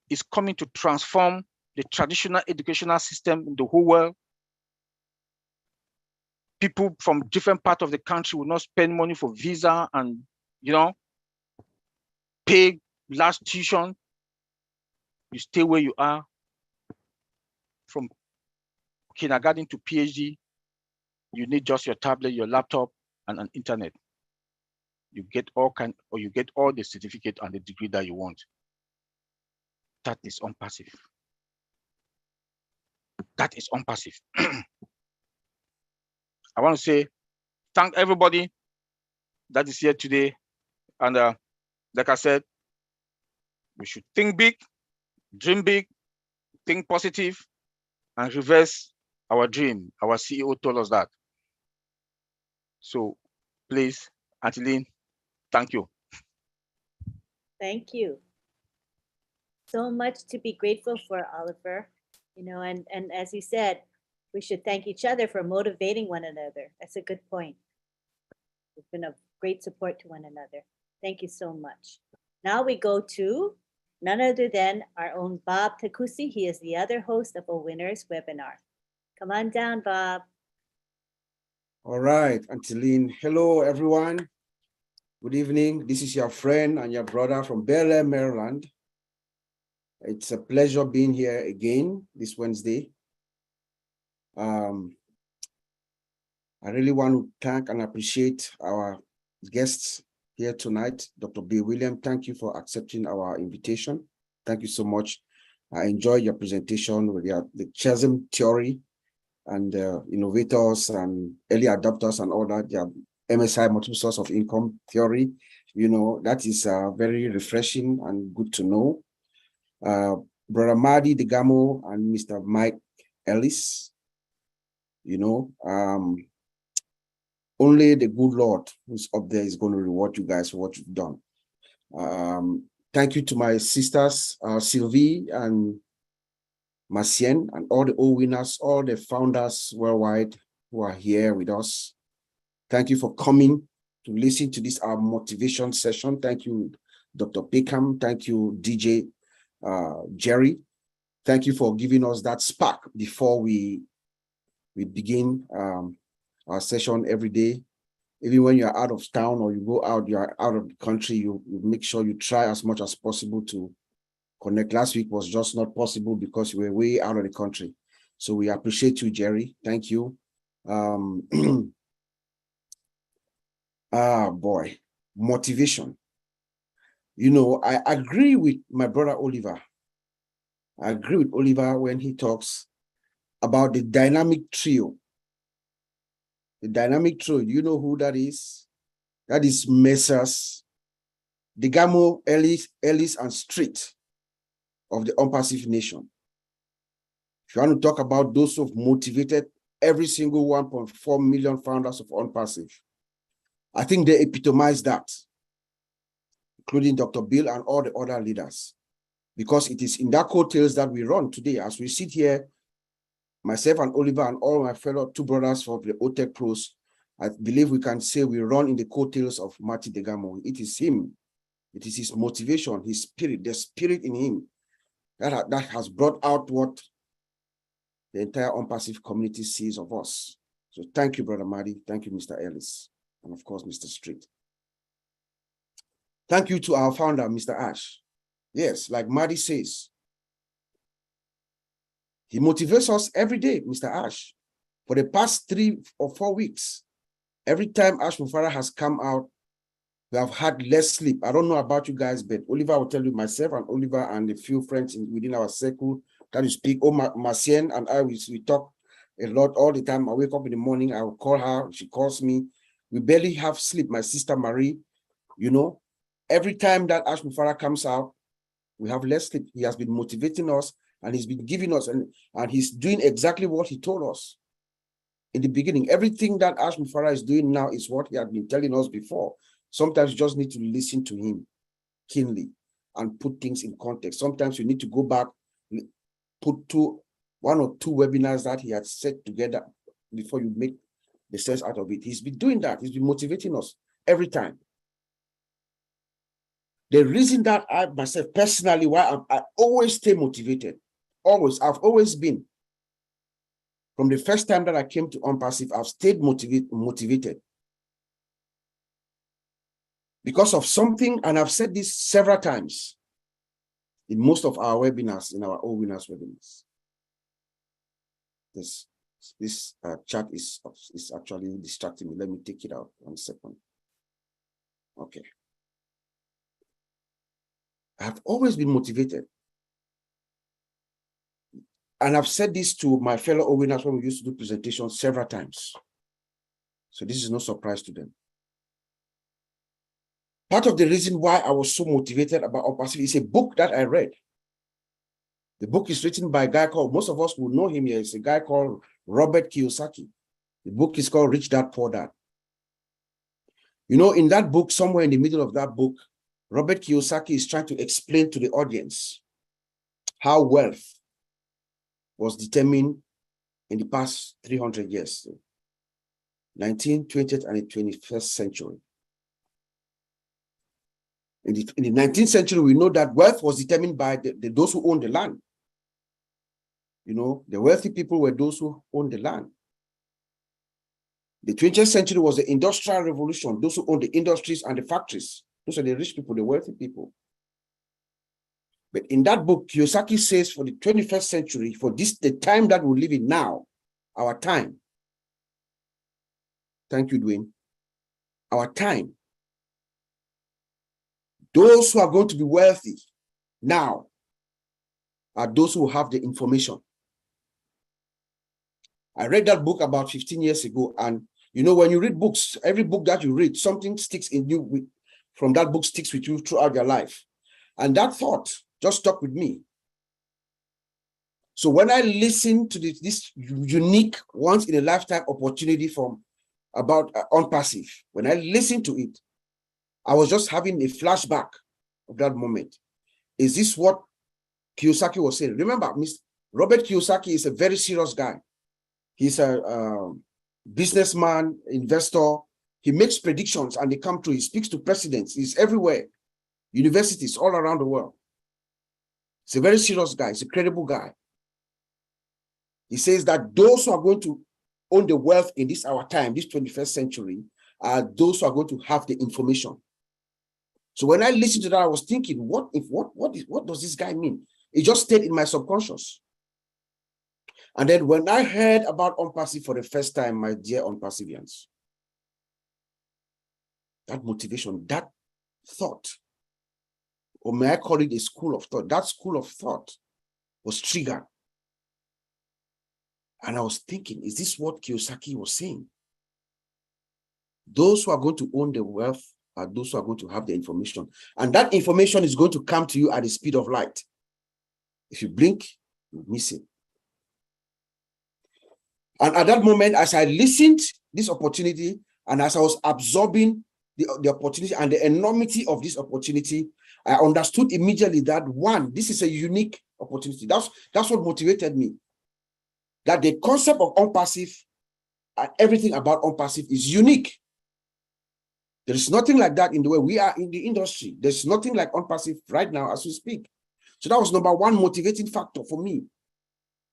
is coming to transform the traditional educational system in the whole world. People from different parts of the country will not spend money for visa and, pay large tuition. You stay where you are. From kindergarten to PhD, you need just your tablet, your laptop, and an internet. You get you get all the certificate and the degree that you want. That is OnPassive. That is OnPassive. I want to say thank everybody that is here today. And like I said, we should think big, dream big, think positive, and reverse our dream. Our CEO told us that. So please, Angeline, thank you. Thank you. So much to be grateful for, Oliver. And as you said, we should thank each other for motivating one another. That's a good point. We've been a great support to one another. Thank you so much. Now we go to none other than our own Bob Takusi. He is the other host of OWinners webinar. Come on down, Bob. All right, Angeline. Hello, everyone. Good evening. This is your friend and your brother from Bel Air, Maryland. It's a pleasure being here again this Wednesday. I really want to thank and appreciate our guests here tonight. Dr. Bill William, thank you for accepting our invitation. Thank you so much. I enjoyed your presentation with the CHASM theory and innovators and early adopters and all that, the MSI, multiple source of income theory. That is very refreshing and good to know. Brother Madi Degamo and Mr. Mike Ellis, only the good Lord who's up there is going to reward you guys for what you've done. Thank you to my sisters, Sylvie and Macien, and all the OWinners, all the founders worldwide who are here with us. Thank you for coming to listen to this our motivation session. Thank you, Dr. Peckham. Thank you, DJ Jerry. Thank you for giving us that spark before we begin our session every day. Even when you're out of town or you go out, you're out of the country, you make sure you try as much as possible to connect. Last week was just not possible because you were way out of the country. So we appreciate you, Jerry. Thank you. Boy, motivation. I agree with my brother Oliver. I agree with Oliver when he talks about the dynamic trio. The dynamic trio, you know who that is? That is Messrs. Degamo, Ellis, and Street of the OnPassive Nation. If you want to talk about those who've motivated every single 1.4 million founders of OnPassive, I think they epitomize that, including Dr. Bill and all the other leaders, because it is in that coattails that we run today. As we sit here, myself and Oliver and all my fellow two brothers from the OTech Pros, I believe we can say we run in the coattails of Marty Degamo. It is him. It is his motivation, his spirit, the spirit in him that has brought out what the entire OnPassive community sees of us. So thank you, Brother Marty. Thank you, Mr. Ellis. And of course, Mr. Street. Thank you to our founder, Mr. Ash. Yes, like Marty says, he motivates us every day, Mr. Ash. For the past 3 or 4 weeks, Every time Ash Mufara has come out, we have had less sleep. I don't know about you guys, but Oliver will tell you, myself and Oliver and a few friends within our circle that you speak. Oh, Marcien and I, we talk a lot all the time. I wake up in the morning, I will call her, she calls me. We barely have sleep. My sister Marie, you know, every time that Ash Mufara comes out, we have less sleep. He has been motivating us, and he's been giving us, and he's doing exactly what he told us in the beginning. Everything that Ash Mufara is doing now is what he had been telling us before. Sometimes you just need to listen to him keenly and put things in context. Sometimes you need to go back, put one or two webinars that he had set together before you make the sense out of it. He's been doing that. He's been motivating us every time. The reason that I myself personally, why I always stay motivated, I've always been. From the first time that I came to OnPassive, I've stayed motivated because of something, and I've said this several times in most of our webinars, in our OWinners webinars. This chat is actually distracting me. Let me take it out 1 second. Okay. I've always been motivated. And I've said this to my fellow OWinners when we used to do presentations several times. So this is no surprise to them. Part of the reason why I was so motivated about OnPassive is a book that I read. The book is written by a guy called, most of us will know him here, it's a guy called Robert Kiyosaki. The book is called Rich Dad, Poor Dad. You know, in that book, somewhere in the middle of that book, Robert Kiyosaki is trying to explain to the audience how wealth was determined in the past 300 years, 19th, 20th, and the 21st century. In the 19th century, we know that wealth was determined by those who owned the land. You know, the wealthy people were those who owned the land. The 20th century was the Industrial Revolution, those who owned the industries and the factories. Those are the rich people, the wealthy people. But in that book, Kiyosaki says for the 21st century, for the time that we live in now, our time. Thank you, Dwayne. Our time. Those who are going to be wealthy now are those who have the information. I read that book about 15 years ago, and you know, when you read books, every book that you read, something sticks in you from that book sticks with you throughout your life. And that thought just stuck with me. So when I listened to this unique once in a lifetime opportunity about OnPassive, when I listened to it, I was just having a flashback of that moment. Is this what Kiyosaki was saying? Remember, Robert Kiyosaki is a very serious guy. He's a businessman, investor. He makes predictions and they come true. He speaks to presidents. He's everywhere. Universities all around the world. He's a very serious guy. He's a credible guy. He says that those who are going to own the wealth in this our time, this 21st century, are those who are going to have the information. So when I listened to that, I was thinking, what does this guy mean? It just stayed in my subconscious. And then when I heard about OnPassive for the first time, my dear OnPassivians, that motivation, that thought, or may I call it a school of thought, that school of thought was triggered. And I was thinking, is this what Kiyosaki was saying? Those who are going to own the wealth are those who are going to have the information. And that information is going to come to you at the speed of light. If you blink, you miss it. And at that moment, as I listened to this opportunity, and as I was absorbing the opportunity and the enormity of this opportunity, I understood immediately that one, this is a unique opportunity. That's what motivated me. That the concept of OnPassive and everything about OnPassive is unique. There is nothing like that in the way we are in the industry. There's nothing like OnPassive right now as we speak. So that was number one motivating factor for me.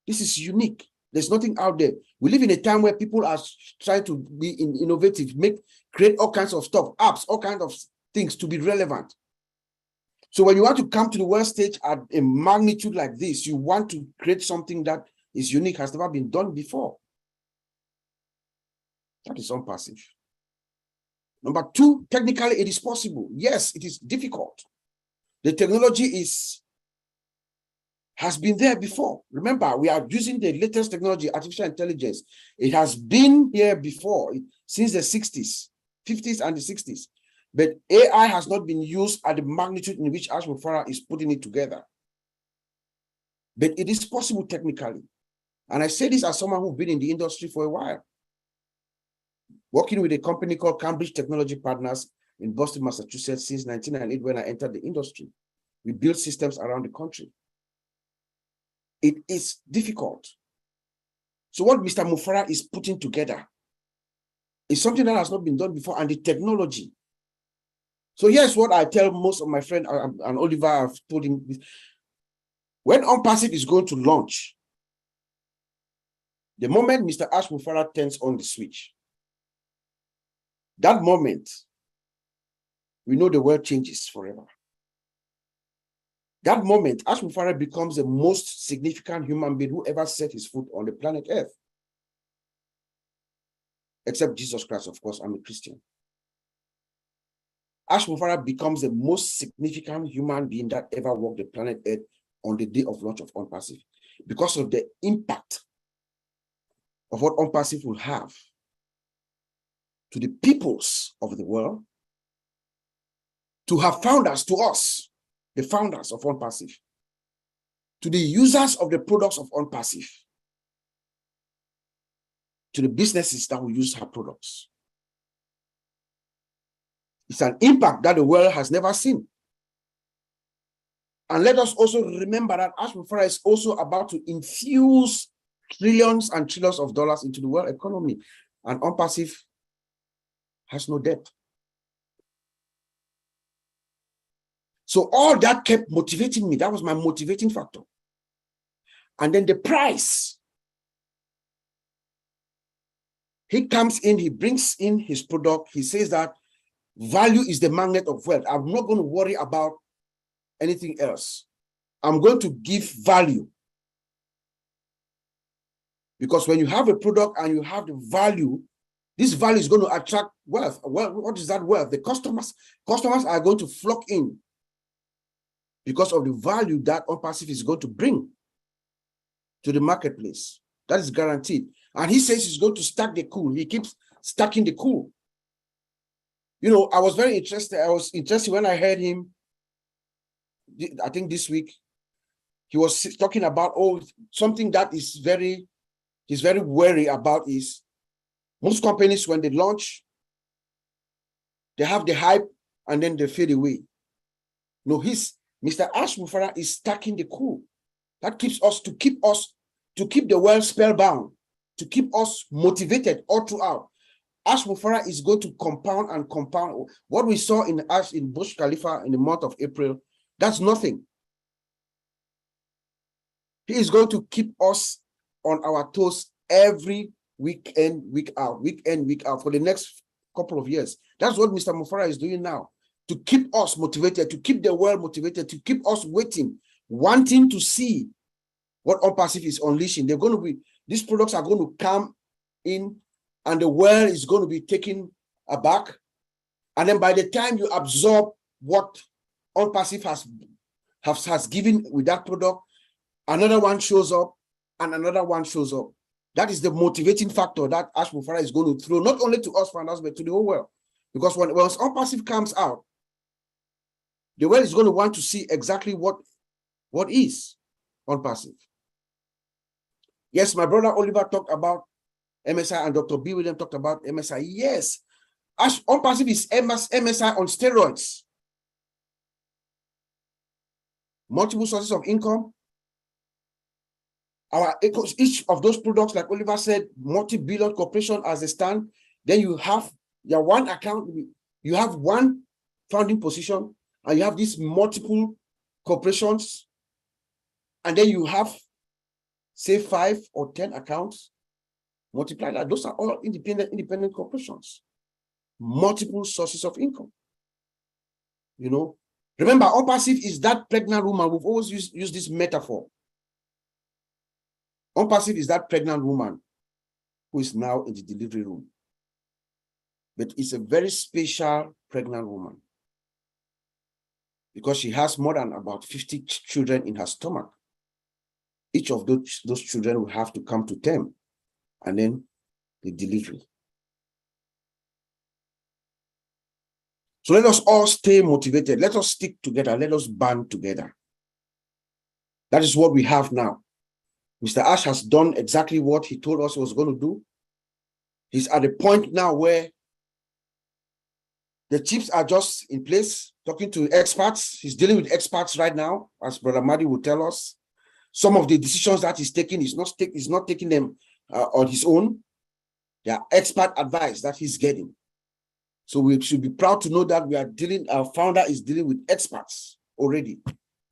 This is unique. There's nothing out there. We live in a time where people are trying to be innovative, create all kinds of stuff, apps, all kinds of things to be relevant. So when you want to come to the world stage at a magnitude like this, you want to create something that is unique, has never been done before. That is OnPassive. Number two, technically it is possible. Yes, it is difficult. The technology has been there before. Remember, we are using the latest technology, artificial intelligence. It has been here before, since the 60s, 50s and the 60s. But AI has not been used at the magnitude in which Ash Mufarah is putting it together. But it is possible technically. And I say this as someone who's been in the industry for a while, working with a company called Cambridge Technology Partners in Boston, Massachusetts since 1998 when I entered the industry. We build systems around the country. It is difficult. So what Mr. Mufarah is putting together is something that has not been done before, and the technology. So here's what I tell most of my friends, and Oliver, I've told him this. When OnPassive is going to launch, the moment Mr. Ash Mufarah turns on the switch, that moment, we know the world changes forever. That moment, Ash Mufarah becomes the most significant human being who ever set his foot on the planet Earth. Except Jesus Christ, of course, I'm a Christian. Ash Mufarah becomes the most significant human being that ever walked the planet Earth on the day of launch of OnPassive, because of the impact of what OnPassive will have to the peoples of the world, to have founders, to us, the founders of OnPassive, to the users of the products of OnPassive, to the businesses that will use her products. It's an impact that the world has never seen. And let us also remember that Ash Mufarah is also about to infuse trillions and trillions of dollars into the world economy. And OnPassive has no debt. So all that kept motivating me. That was my motivating factor. And then the price. He comes in, he brings in his product. He says that value is the magnet of wealth. I'm not going to worry about anything else. I'm going to give value. Because when you have a product and you have the value, this value is going to attract wealth. Well, what is that wealth? The customers are going to flock in because of the value that OnPassive is going to bring to the marketplace. That is guaranteed. And he says he's going to stack the cool. He keeps stacking the cool. You know, I was very interested. I was interested when I heard him, I think this week, he was talking about, something that is he's very wary about is most companies, when they launch, they have the hype and then they fade away. No, Mr. Ash Mufarah is stacking the cool. That keeps us, to keep the world spellbound, to keep us motivated all throughout. Ash Mufarah is going to compound and compound. What we saw in Burj Khalifa in the month of April, that's nothing. He is going to keep us on our toes every week in, week out for the next couple of years. That's what Mr. Mufarah is doing now, to keep us motivated, to keep the world motivated, to keep us waiting, wanting to see what OnPassive is unleashing. These products are going to come in and the world is going to be taken aback. And then by the time you absorb what OnPassive has given with that product, another one shows up and another one shows up. That is the motivating factor that Ash Mufarah is going to throw, not only to us founders, but to the whole world. Because once OnPassive comes out, the world is going to want to see exactly what is OnPassive. Yes, my brother Oliver talked about MSI and Dr. B. William talked about MSI. Yes, OnPassive is MSI on steroids. Multiple sources of income. Each of those products, like Oliver said, multi-billion corporation as a stand. Then you have your one account, you have one founding position, and you have these multiple corporations, and then you have, say, 5 or 10 accounts. Multiply that. Those are all independent corporations. Multiple sources of income. You know, remember, OnPassive is that pregnant woman. We've always used this metaphor. OnPassive is that pregnant woman who is now in the delivery room. but it's a very special pregnant woman because she has more than about 50 children in her stomach. Each of those children will have to come to term, and then the delivery. So let us all stay motivated. Let us stick together. Let us band together. That is what we have now. Mr. Ash has done exactly what he told us he was going to do. He's at the point now where the chips are just in place, talking to experts. He's dealing with experts right now, as Brother Madi will tell us. Some of the decisions that he's taking, he's not taking them on his own. They are expert advice that he's getting. So we should be proud to know that our founder is dealing with experts already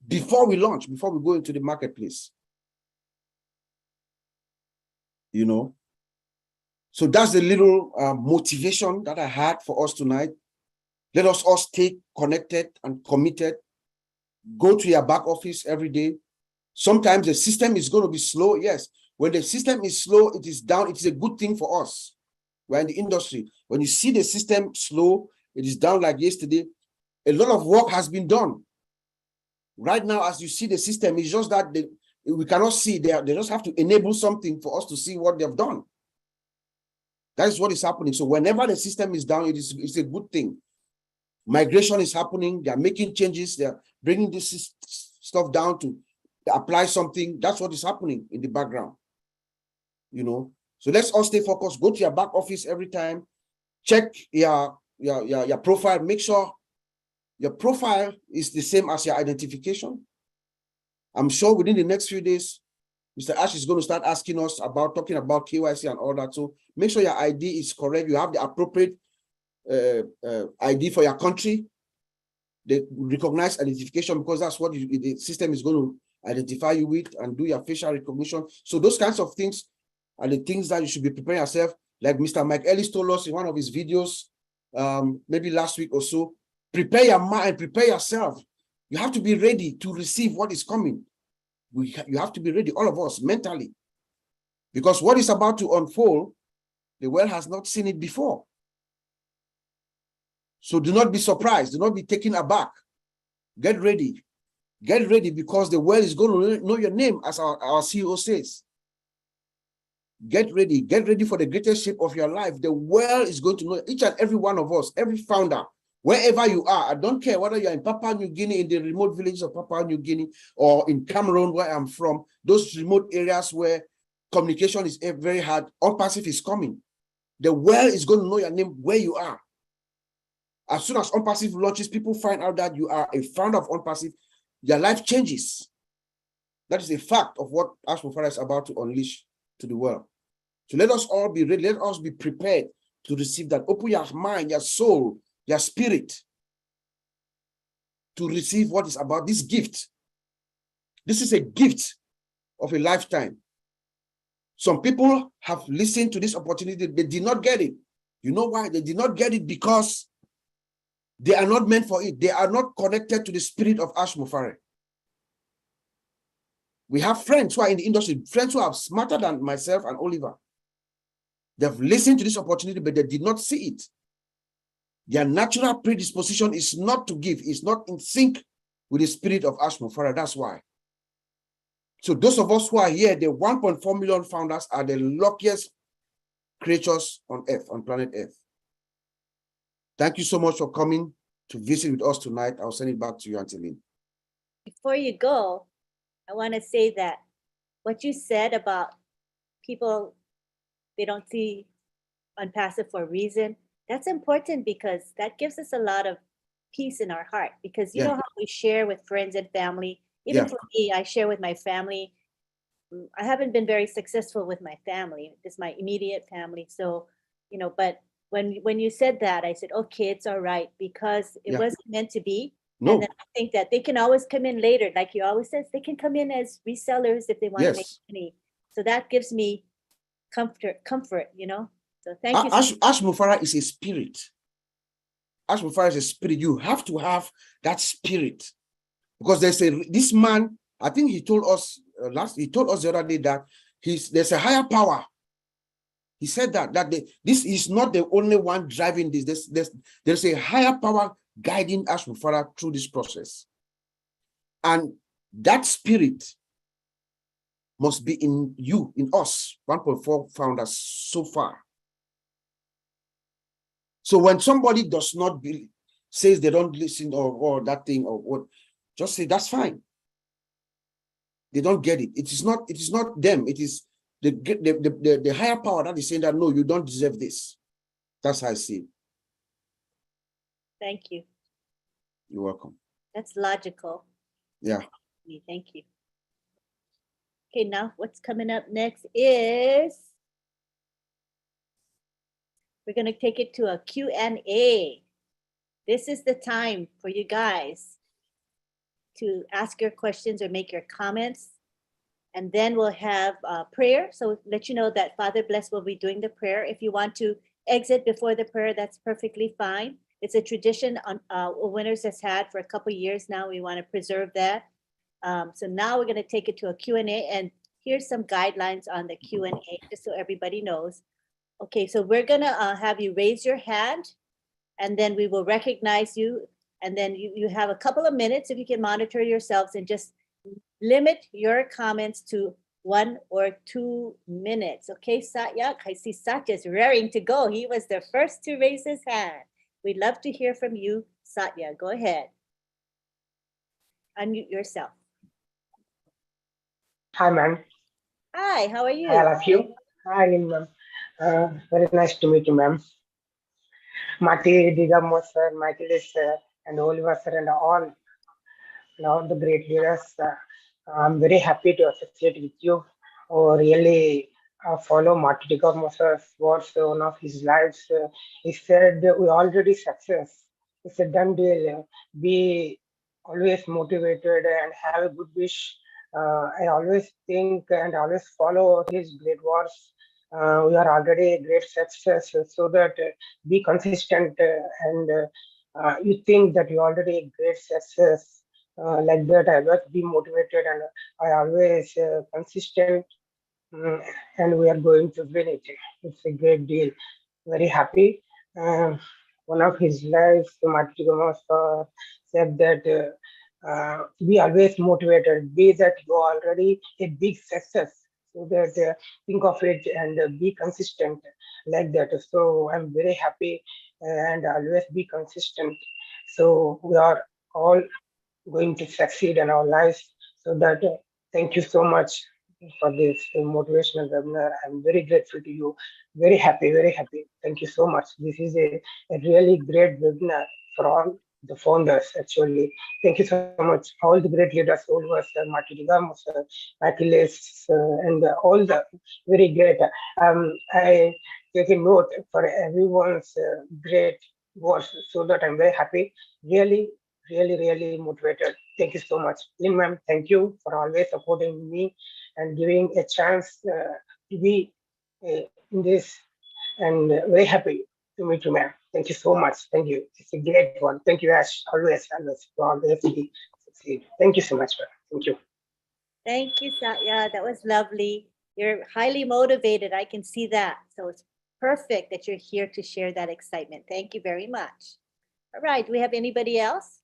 before we launch, before we go into the marketplace. You know, so that's the little motivation that I had for us tonight. Let us all stay connected and committed. Go to your back office every day. Sometimes the system is going to be slow. Yes, when the system is slow, it is down. It is a good thing for us. We're in the industry. When you see the system slow, it is down like yesterday. A lot of work has been done. Right now, as you see the system, it's just that we cannot see. They just have to enable something for us to see what they've done. That is what is happening. So whenever the system is down, it's a good thing. Migration is happening. They are making changes. They are bringing this stuff down to apply something. That's what is happening in the background. You know, so let's all stay focused. Go to your back office every time. Check your profile. Make sure your profile is the same as your identification. I'm sure within the next few days, Mr. Ash is going to start asking us about talking about KYC and all that. So make sure your ID is correct. You have the appropriate ID for your country. They recognize identification because that's what the system is going to identify you with and do your facial recognition. So those kinds of things are the things that you should be preparing yourself. Like Mr. Mike Ellis told us in one of his videos, maybe last week or so, prepare your mind, prepare yourself. You have to be ready to receive what is coming. You have to be ready, all of us, mentally. Because what is about to unfold, the world has not seen it before. So do not be surprised. Do not be taken aback. Get ready. Get ready because the world is going to know your name, as our CEO says. Get ready. Get ready for the greatest shape of your life. The world is going to know each and every one of us, every founder, wherever you are. I don't care whether you're in Papua New Guinea, in the remote villages of Papua New Guinea, or in Cameroon, where I'm from, those remote areas where communication is very hard. OnPassive is coming. The world is going to know your name where you are. As soon as OnPassive launches, people find out that you are a founder of OnPassive, their life changes. That is a fact of what Ash Mufara is about to unleash to the world. So let us all be ready. Let us be prepared to receive that. Open your mind, your soul, your spirit to receive what is about this gift. This is a gift of a lifetime. Some people have listened to this opportunity. They did not get it. You know why? They did not get it because they are not meant for it. They are not connected to the spirit of Ash Mufara. We have friends who are in the industry, friends who are smarter than myself and Oliver. They've listened to this opportunity, but they did not see it. Their natural predisposition is not to give, it's not in sync with the spirit of Ash Mufara. That's why. So those of us who are here, the 1.4 million founders are the luckiest creatures on earth, on planet Earth. Thank you so much for coming to visit with us tonight. I'll send it back to you, Auntie Lynn. Before you go, I want to say that what you said about people, they don't see OnPassive for a reason, that's important because that gives us a lot of peace in our heart. Because you know how we share with friends and family. Even for me, I share with my family. I haven't been very successful with my family. It's my immediate family. So, you know, but when you said that, I said, okay, it's all right because it wasn't meant to be. No. And then I think that they can always come in later. Like you always says, they can come in as resellers if they want to make money. So that gives me comfort, you know. So thank you. Ash Mufara is a spirit. Ash Mufara is a spirit. You have to have that spirit. Because this man, I think he told us the other day that there's a higher power He said that this is not the only one driving this. There's a higher power guiding us further through this process. And that spirit must be in you, in us, 1.4 founders so far. So when somebody does not believe, says they don't listen or that thing or what, just say that's fine. They don't get it. It is not them. It is the higher power that is saying that no, you don't deserve this. That's how I see it. Thank you. You're welcome. That's logical. Yeah. Thank you. Okay, now what's coming up next is we're going to take it to a Q&A. This is the time for you guys to ask your questions or make your comments. And then we'll have prayer. So let you know that Father Bless will be doing the prayer. If you want to exit before the prayer, that's perfectly fine. It's a tradition Winners has had for a couple of years now. We want to preserve that. So now we're going to take it to a Q&A, and here's some guidelines on the Q&A, just so everybody knows. Okay, so we're going to have you raise your hand, and then we will recognize you. And then you have a couple of minutes if you can monitor yourselves and just limit your comments to 1 or 2 minutes. Okay, Satya, I see Satya's raring to go. He was the first to raise his hand. We'd love to hear from you, Satya. Go ahead. Unmute yourself. Hi, ma'am. Hi, how are you? I love you. Hi, ma'am. Very nice to meet you, ma'am. Mati, Digamo, sir, Michael, sir, and Oliver, sir, and all the great leaders. I'm very happy to associate with you. Really follow Marty Digamo, sir's words. One of his lives, he said, "We already success. It's a done deal. Be always motivated and have a good wish." I always think and always follow his great words. We are already a great success, so that be consistent and you think that you already a great success. Like that, I always be motivated and I always consistent, and we are going to win it. It's a great deal. Very happy. One of his lives, Marty Gomez said that be always motivated, be that you are already a big success. So that think of it and be consistent like that. So I'm very happy and always be consistent. So we are all going to succeed in our lives. So that thank you so much for this motivational webinar. I'm very grateful to you. Very happy, very happy. Thank you so much. This is a really great webinar for all the founders, actually. Thank you so much. All the great leaders, Oliver, sir, Marty Digamo, sir, Achilles, and all the very great. I take a note for everyone's great words, so that I'm very happy. Really, really motivated. Thank you so much. Lynn ma'am, thank you for always supporting me and giving a chance to be in this, and very happy to meet you, ma'am. Thank you so much. Thank you. It's a great one. Thank you, Ash. Always to always succeed. Thank you so much, ma'am. Thank you. Thank you, Satya. That was lovely. You're highly motivated. I can see that. So it's perfect that you're here to share that excitement. Thank you very much. All right. Do we have anybody else?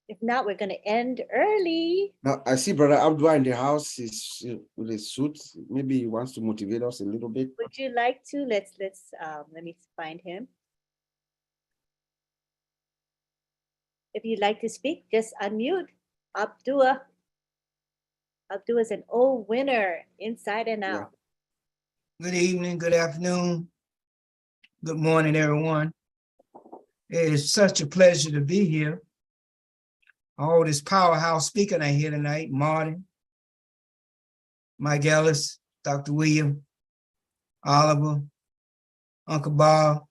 If not, we're going to end early. Now I see Brother Abdua in the house. He's with his suit. Maybe he wants to motivate us a little bit. Would you like to? Let me find him. If you'd like to speak, just unmute. Abdua. Abdua is an old winner, inside and out. Good evening, good afternoon, good morning, everyone. It is such a pleasure to be here. All this powerhouse speaking I hear tonight, Martin, Mike Ellis, Dr. William, Oliver, Uncle Bob.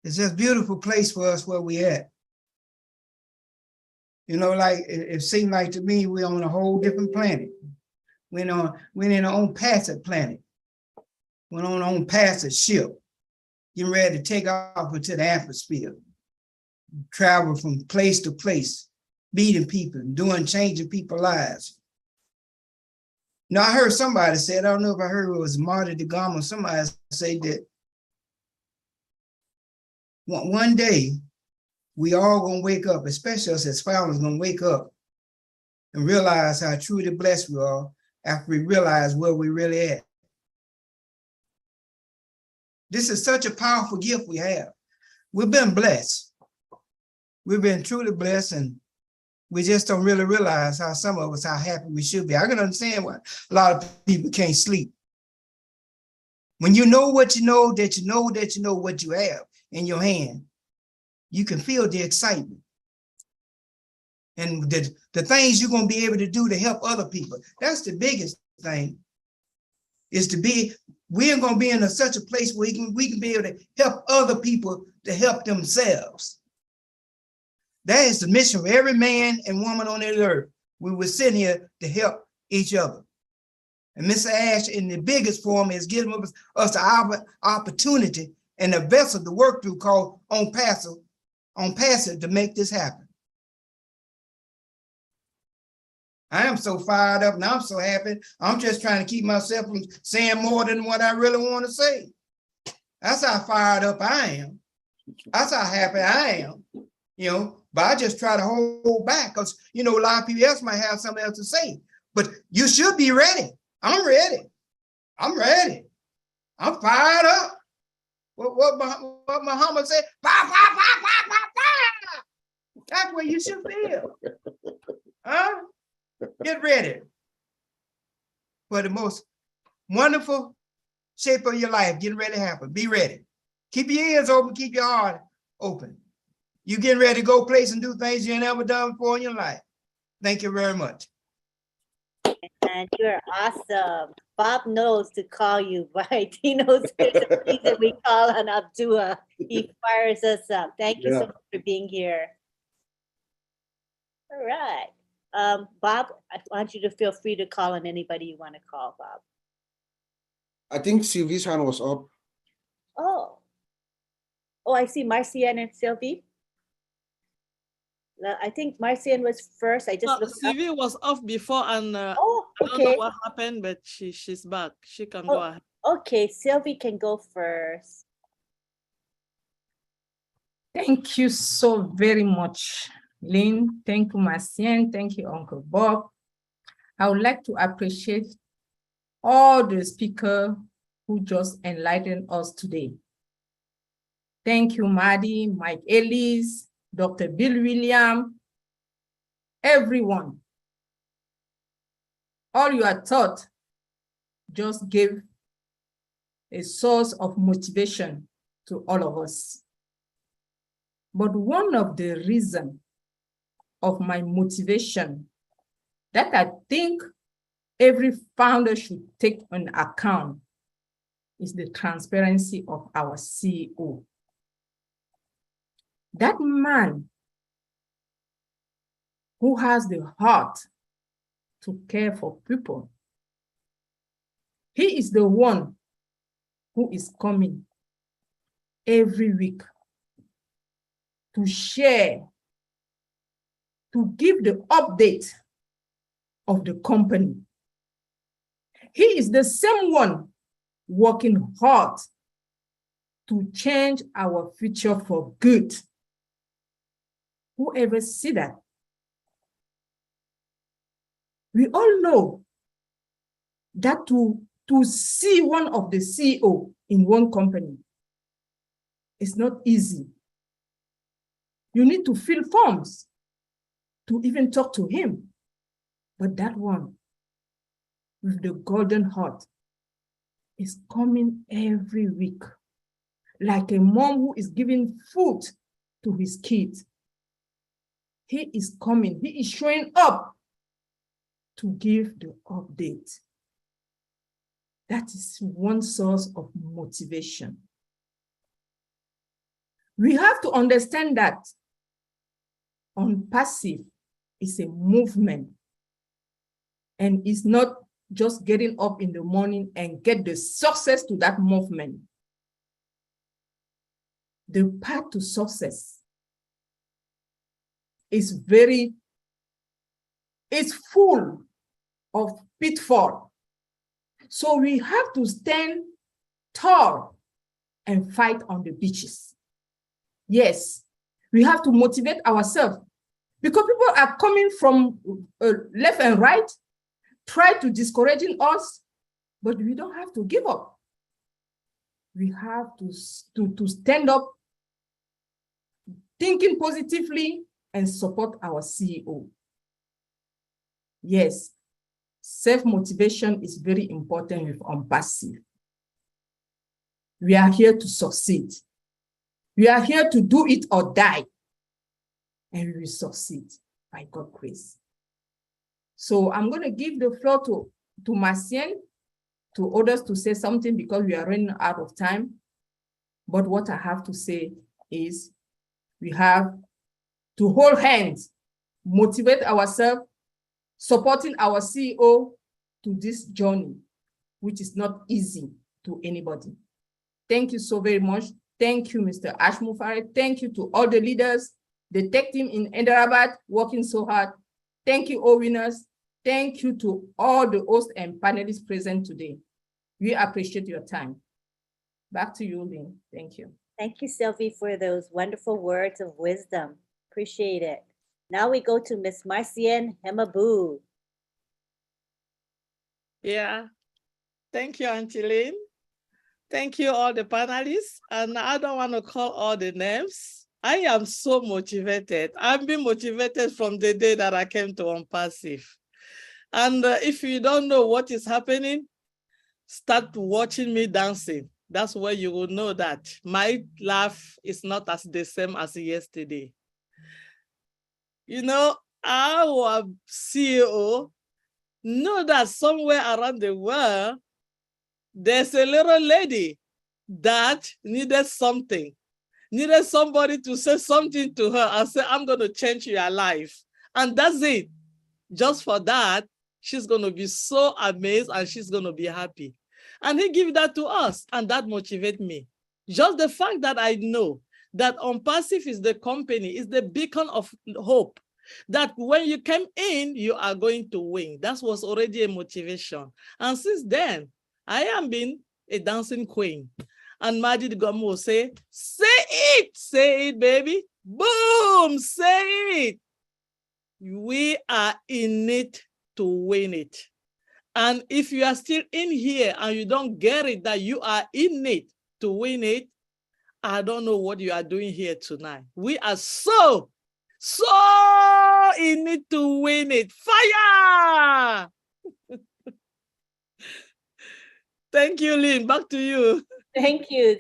It's just a beautiful place for us where we at. You know, like it seemed like to me we're on a whole different planet. We're in our own passage planet. We're on our own passage ship, getting ready to take off into the atmosphere, travel from place to place, meeting people, changing people's lives. Now, I heard somebody say, I don't know if I heard it was Marty DeGama, somebody say that one day we all gonna wake up, especially us as founders, gonna wake up and realize how truly blessed we are after we realize where we really at. This is such a powerful gift we have. We've been blessed. We've been truly blessed, and we just don't really realize how some of us, how happy we should be. I can understand why a lot of people can't sleep. When you know what you know, that you know that you know what you have in your hand, you can feel the excitement. And the things you're going to be able to do to help other people. That's the biggest thing, is to be, we're going to be in such a place where we can be able to help other people to help themselves. That is the mission for every man and woman on this earth. We were sitting here to help each other. And Mr. Ash, in the biggest form, is giving us the opportunity and a vessel to work through called on passive to make this happen. I am so fired up and I'm so happy. I'm just trying to keep myself from saying more than what I really want to say. That's how fired up I am. That's how happy I am, you know, but I just try to hold back because, you know, a lot of people else might have something else to say, but you should be ready. I'm ready. I'm ready. I'm fired up. What Muhammad said, fire, fire, fire, fire, fire, fire. That's what you should feel. Huh? Get ready for the most wonderful shape of your life. Getting ready to happen. Be ready. Keep your ears open. Keep your heart open. You getting ready to go place and do things you ain't ever done before in your life. Thank you very much. And you're awesome. Bob knows to call you, right? He knows there's a reason we call on Abdua. He fires us up. Thank you so much for being here. All right. Bob, I want you to feel free to call on anybody you want to call, Bob. I think Sylvie's hand was up. Oh, I see Marcian and Sylvie. I think Marcian was first. I just looked Sylvie was off before, and okay. I don't know what happened, but she's back. She can go ahead. Okay, Sylvie can go first. Thank you so very much, Lynn. Thank you, Marcian. Thank you, Uncle Bob. I would like to appreciate all the speakers who just enlightened us today. Thank you, Maddie, Mike Ellis, Dr. Bill William, everyone. All your thought just gave a source of motivation to all of us. But one of the reasons of my motivation that I think every founder should take on account is the transparency of our CEO. That man who has the heart to care for people, he is the one who is coming every week to share, to give the update of the company. He is the same one working hard to change our future for good. Whoever see that? We all know that to see one of the CEO in one company is not easy. You need to fill forms to even talk to him. But that one with the golden heart is coming every week, like a mom who is giving food to his kids. He is coming, he is showing up to give the update. That is one source of motivation. We have to understand that passive is a movement and it's not just getting up in the morning and get the success to that movement. The path to success is full of pitfall. So we have to stand tall and fight on the beaches. Yes, we have to motivate ourselves because people are coming from left and right, try to discouraging us, but we don't have to give up. We have to stand up, thinking positively, and support our CEO. Yes, self-motivation is very important with OWinners. We are here to succeed. We are here to do it or die, and we will succeed by God's grace. So I'm going to give the floor to Marcien, to others to say something because we are running out of time. But what I have to say is we have to hold hands, motivate ourselves, supporting our CEO to this journey, which is not easy to anybody. Thank you so very much. Thank you, Mr. Ashmufare. Thank you to all the leaders, the tech team in Hyderabad working so hard. Thank you, OWinners. Thank you to all the hosts and panelists present today. We appreciate your time. Back to you, Lynn. Thank you. Thank you, Sylvie, for those wonderful words of wisdom. Appreciate it. Now we go to Miss Marcienne Hemabu. Yeah. Thank you, Auntie Lynn. Thank you, all the panelists. And I don't want to call all the names. I am so motivated. I've been motivated from the day that I came to OWinners. And if you don't know what is happening, start watching me dancing. That's where you will know that my life is not as the same as yesterday. You know, our CEO know that somewhere around the world, there's a little lady that needed something, needed somebody to say something to her and say, I'm going to change your life. And that's it. Just for that, she's going to be so amazed and she's going to be happy. And he gave that to us, and that motivates me. Just the fact that I know that OWinners is the company, is the beacon of hope, that when you came in, you are going to win. That was already a motivation. And since then, I am being a dancing queen. And Majid Gomu will say it, baby. Boom, say it. We are in it to win it. And if you are still in here and you don't get it, that you are in it to win it, I don't know what you are doing here tonight. We are so in it to win it. Fire! Thank you, Lynn. Back to you. Thank you.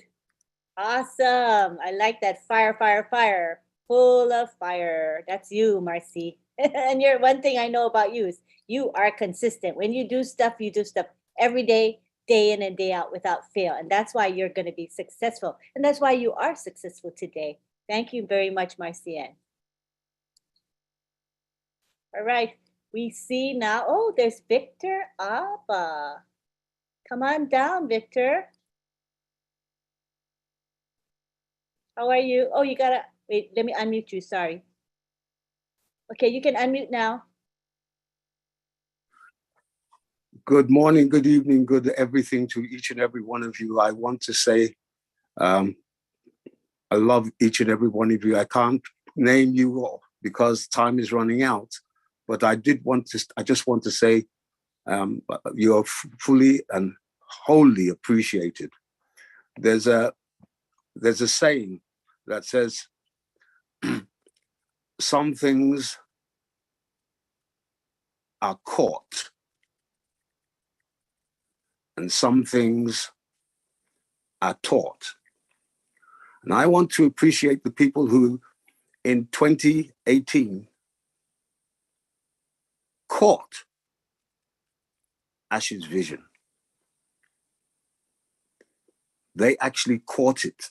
Awesome. I like that. Fire, fire, fire. Full of fire. That's you, Marcy. And you're one thing I know about you is you are consistent. When you do stuff every day, day in and day out without fail. And that's why you're going to be successful. And that's why you are successful today. Thank you very much, Marcienne. All right. We see now, oh, there's Victor Abba. Come on down, Victor. How are you? Oh, you gotta, wait, let me unmute you, sorry. Okay, you can unmute now. Good morning, good evening, good everything to each and every one of you. I want to say I love each and every one of you. I can't name you all because time is running out, but I just want to say you are fully and wholly appreciated. There's a saying that says some things are caught and some things are taught. And I want to appreciate the people who in 2018 caught Ash's vision. They actually caught it.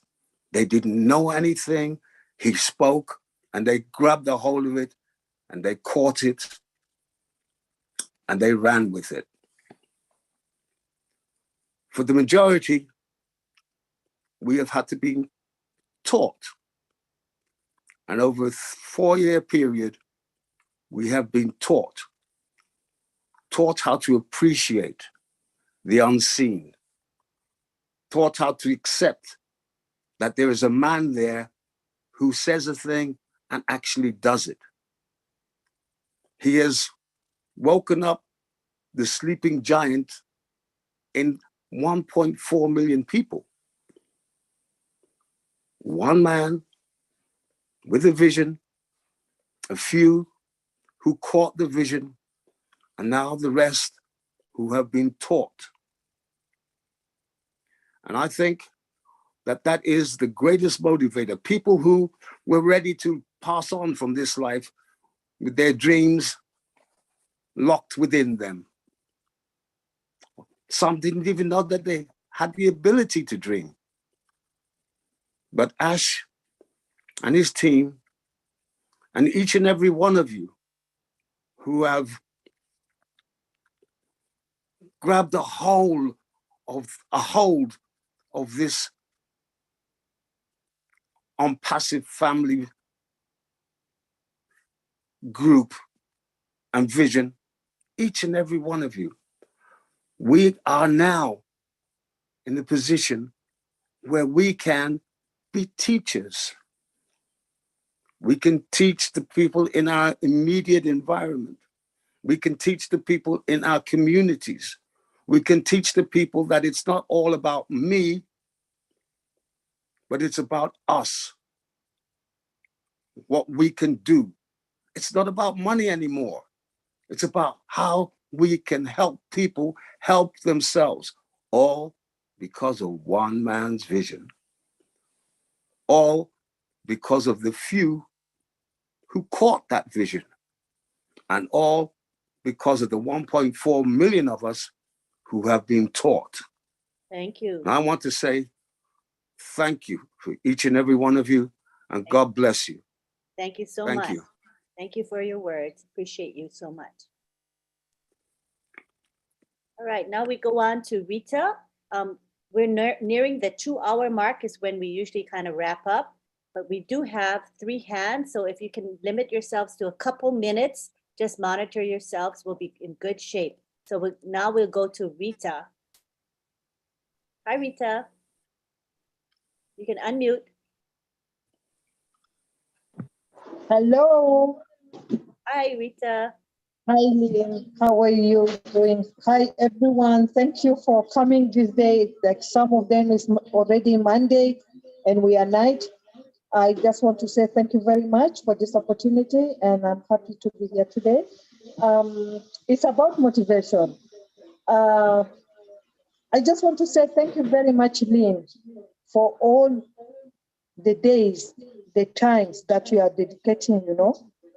They didn't know anything. He spoke and they grabbed a hold of it and they caught it and they ran with it. For the majority, we have had to be taught. And over a 4-year period, we have been taught how to appreciate the unseen, taught how to accept that there is a man there who says a thing and actually does it. He has woken up the sleeping giant in 1.4 million people. One man with a vision, a few who caught the vision, and now the rest who have been taught. And I think that that is the greatest motivator. People who were ready to pass on from this life with their dreams locked within them. Some didn't even know that they had the ability to dream. But Ash and his team, and each and every one of you who have grabbed a hold of this unpassive family group and vision, each and every one of you, we are now in a position where we can be teachers. We can teach the people in our immediate environment. We can teach the people in our communities. We can teach the people that it's not all about me, but it's about us, what we can do. It's not about money anymore. It's about how we can help people help themselves, all because of one man's vision. All because of the few who caught that vision, and all because of the 1.4 million of us who have been taught. Thank you. And I want to say thank you for each and every one of you, and God bless you. Thank you so Thank much. you. Thank you for your words. Appreciate you so much. All right, now we go on to Rita. We're nearing the 2-hour mark is when we usually kind of wrap up, but we do have 3 hands. So if you can limit yourselves to a couple minutes, just monitor yourselves, we'll be in good shape. So now we'll go to Rita. Hi, Rita. You can unmute. Hello. Hi, Rita. Hi, Lynn. How are you doing? Hi, everyone. Thank you for coming this day. Like some of them is already Monday and we are night. I just want to say thank you very much for this opportunity and I'm happy to be here today. It's about motivation. I just want to say thank you very much, Lynn, for all the days, the times that you are dedicating,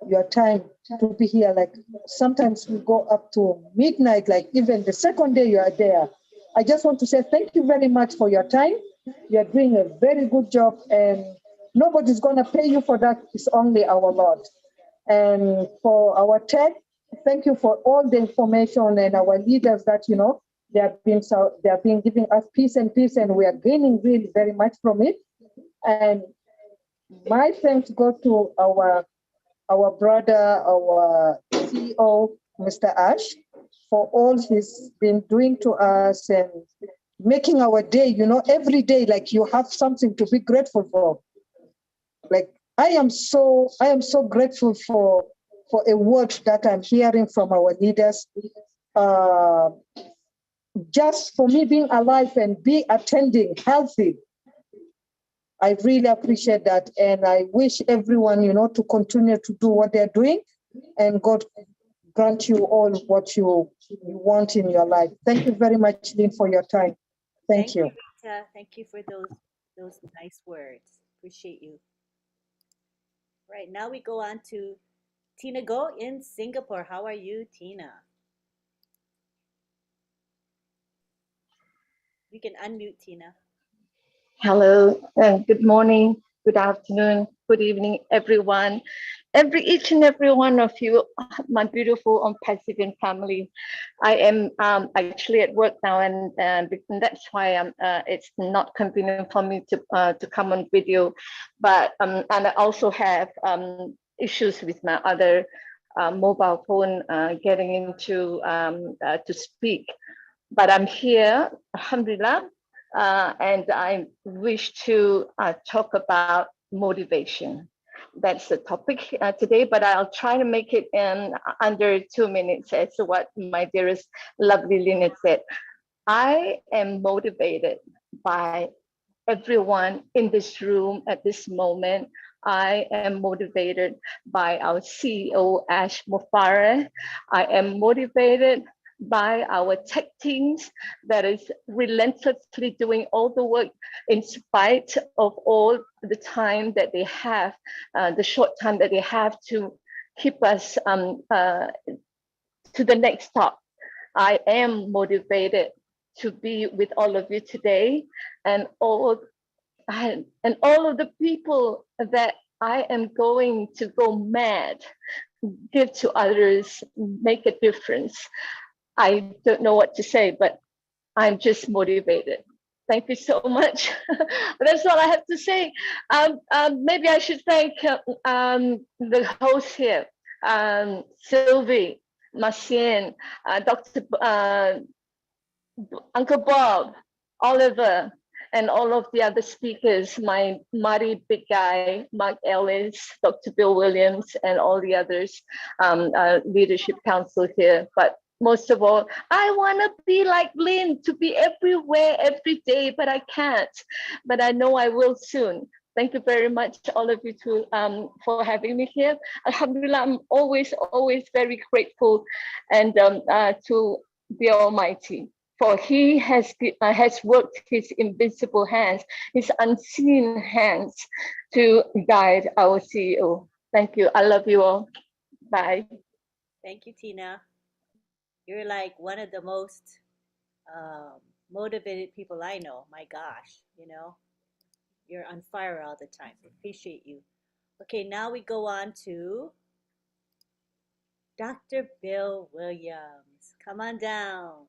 your time to be here. Like sometimes we go up to midnight, like even the second day you are there. I just want to say thank you very much for your time. You are doing a very good job and nobody's going to pay you for that. It's only our Lord. And for our tech, thank you for all the information and our leaders that, they have been giving us peace and we are gaining really very much from it. And my thanks go to our brother, our CEO, Mr. Ash, for all he's been doing to us and making our day, every day, like you have something to be grateful for. Like I am so grateful for a word that I'm hearing from our leaders. Just for me being alive and be attending healthy. I really appreciate that. And I wish everyone, to continue to do what they're doing and God grant you all what you want in your life. Thank you very much, Lynn, for your time. Thank you. Rita. Thank you for those nice words. Appreciate you. Right, now we go on to Tina Go in Singapore. How are you, Tina? You can unmute, Tina. Hello, and good morning, good afternoon, good evening, everyone. Each and every one of you, my beautiful Pacific family. I am actually at work now, and that's why it's not convenient for me to come on video. But and I also have issues with my other mobile phone getting into to speak. but I'm here, alhamdulillah, and I wish to talk about motivation. That's the topic today, but I'll try to make it in under 2 minutes, as what my dearest lovely Lina said. I am motivated by everyone in this room at this moment. I am motivated by our CEO, Ash Mufareh. I am motivated by our tech teams that is relentlessly doing all the work in spite of all the time that they have, the short time that they have to keep us to the next stop. I am motivated to be with all of you today, and all of the people that I am going to go mad, give to others, make a difference. I don't know what to say, but I'm just motivated. Thank you so much. That's all I have to say. Maybe I should thank the host here, Sylvie, Marcien, Dr. Uncle Bob, Oliver, and all of the other speakers, my mighty big guy, Mark Ellis, Dr. Bill Williams, and all the others, leadership council here. But most of all, I want to be like Lynn, to be everywhere every day, but I can't. But I know I will soon. Thank you very much, all of you, for having me here. Alhamdulillah, I'm always very grateful and to the Almighty. For he has worked his invisible hands, his unseen hands, to guide our CEO. Thank you. I love you all. Bye. Thank you, Tina. You're like one of the most motivated people I know. My gosh, you're on fire all the time. Appreciate you. Okay, now we go on to Dr. Bill Williams. Come on down.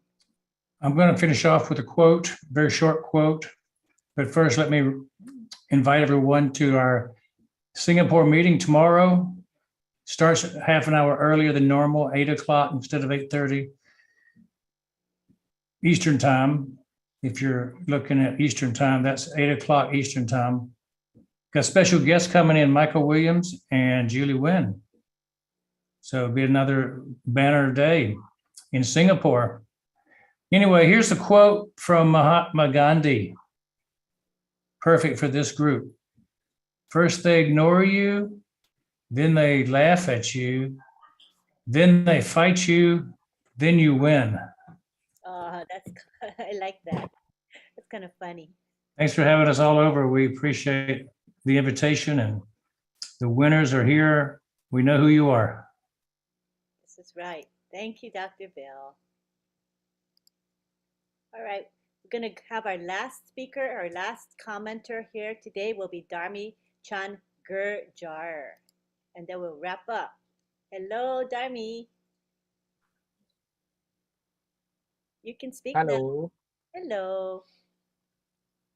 I'm going to finish off with a quote, very short quote. But first, let me invite everyone to our Singapore meeting tomorrow. Starts half an hour earlier than normal, 8 o'clock instead of 8:30 Eastern time. If you're looking at Eastern time, that's 8 o'clock Eastern time. Got special guests coming in, Michael Williams and Julie Nguyen. So it'll be another banner day in Singapore. Anyway, here's a quote from Mahatma Gandhi. Perfect for this group. First they ignore you, then they laugh at you, then they fight you, then you win. That's I like that. That's kind of funny. Thanks for having us all over. We appreciate the invitation, and the winners are here. We know who you are. This is right. Thank you, Dr. Bill. All right, we're going to have our last speaker, our last commenter here today will be Dharmi Chan Gurjar, and then we'll wrap up. Hello, Dharmi. You can speak now. Hello. Hello.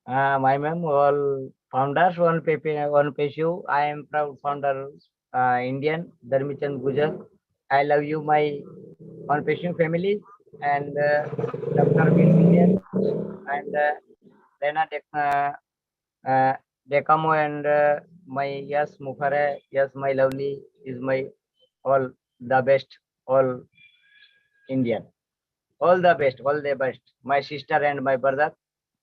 My name all founders, one Peshu. I am proud founder, Indian, Dharmichand Gujar. I love you, my one Peshu family, and Dr. Williams, and Lena Decamo, and my yes, Mufare, yes, my lovely is my all the best, all Indian. All the best, all the best. My sister and my brother,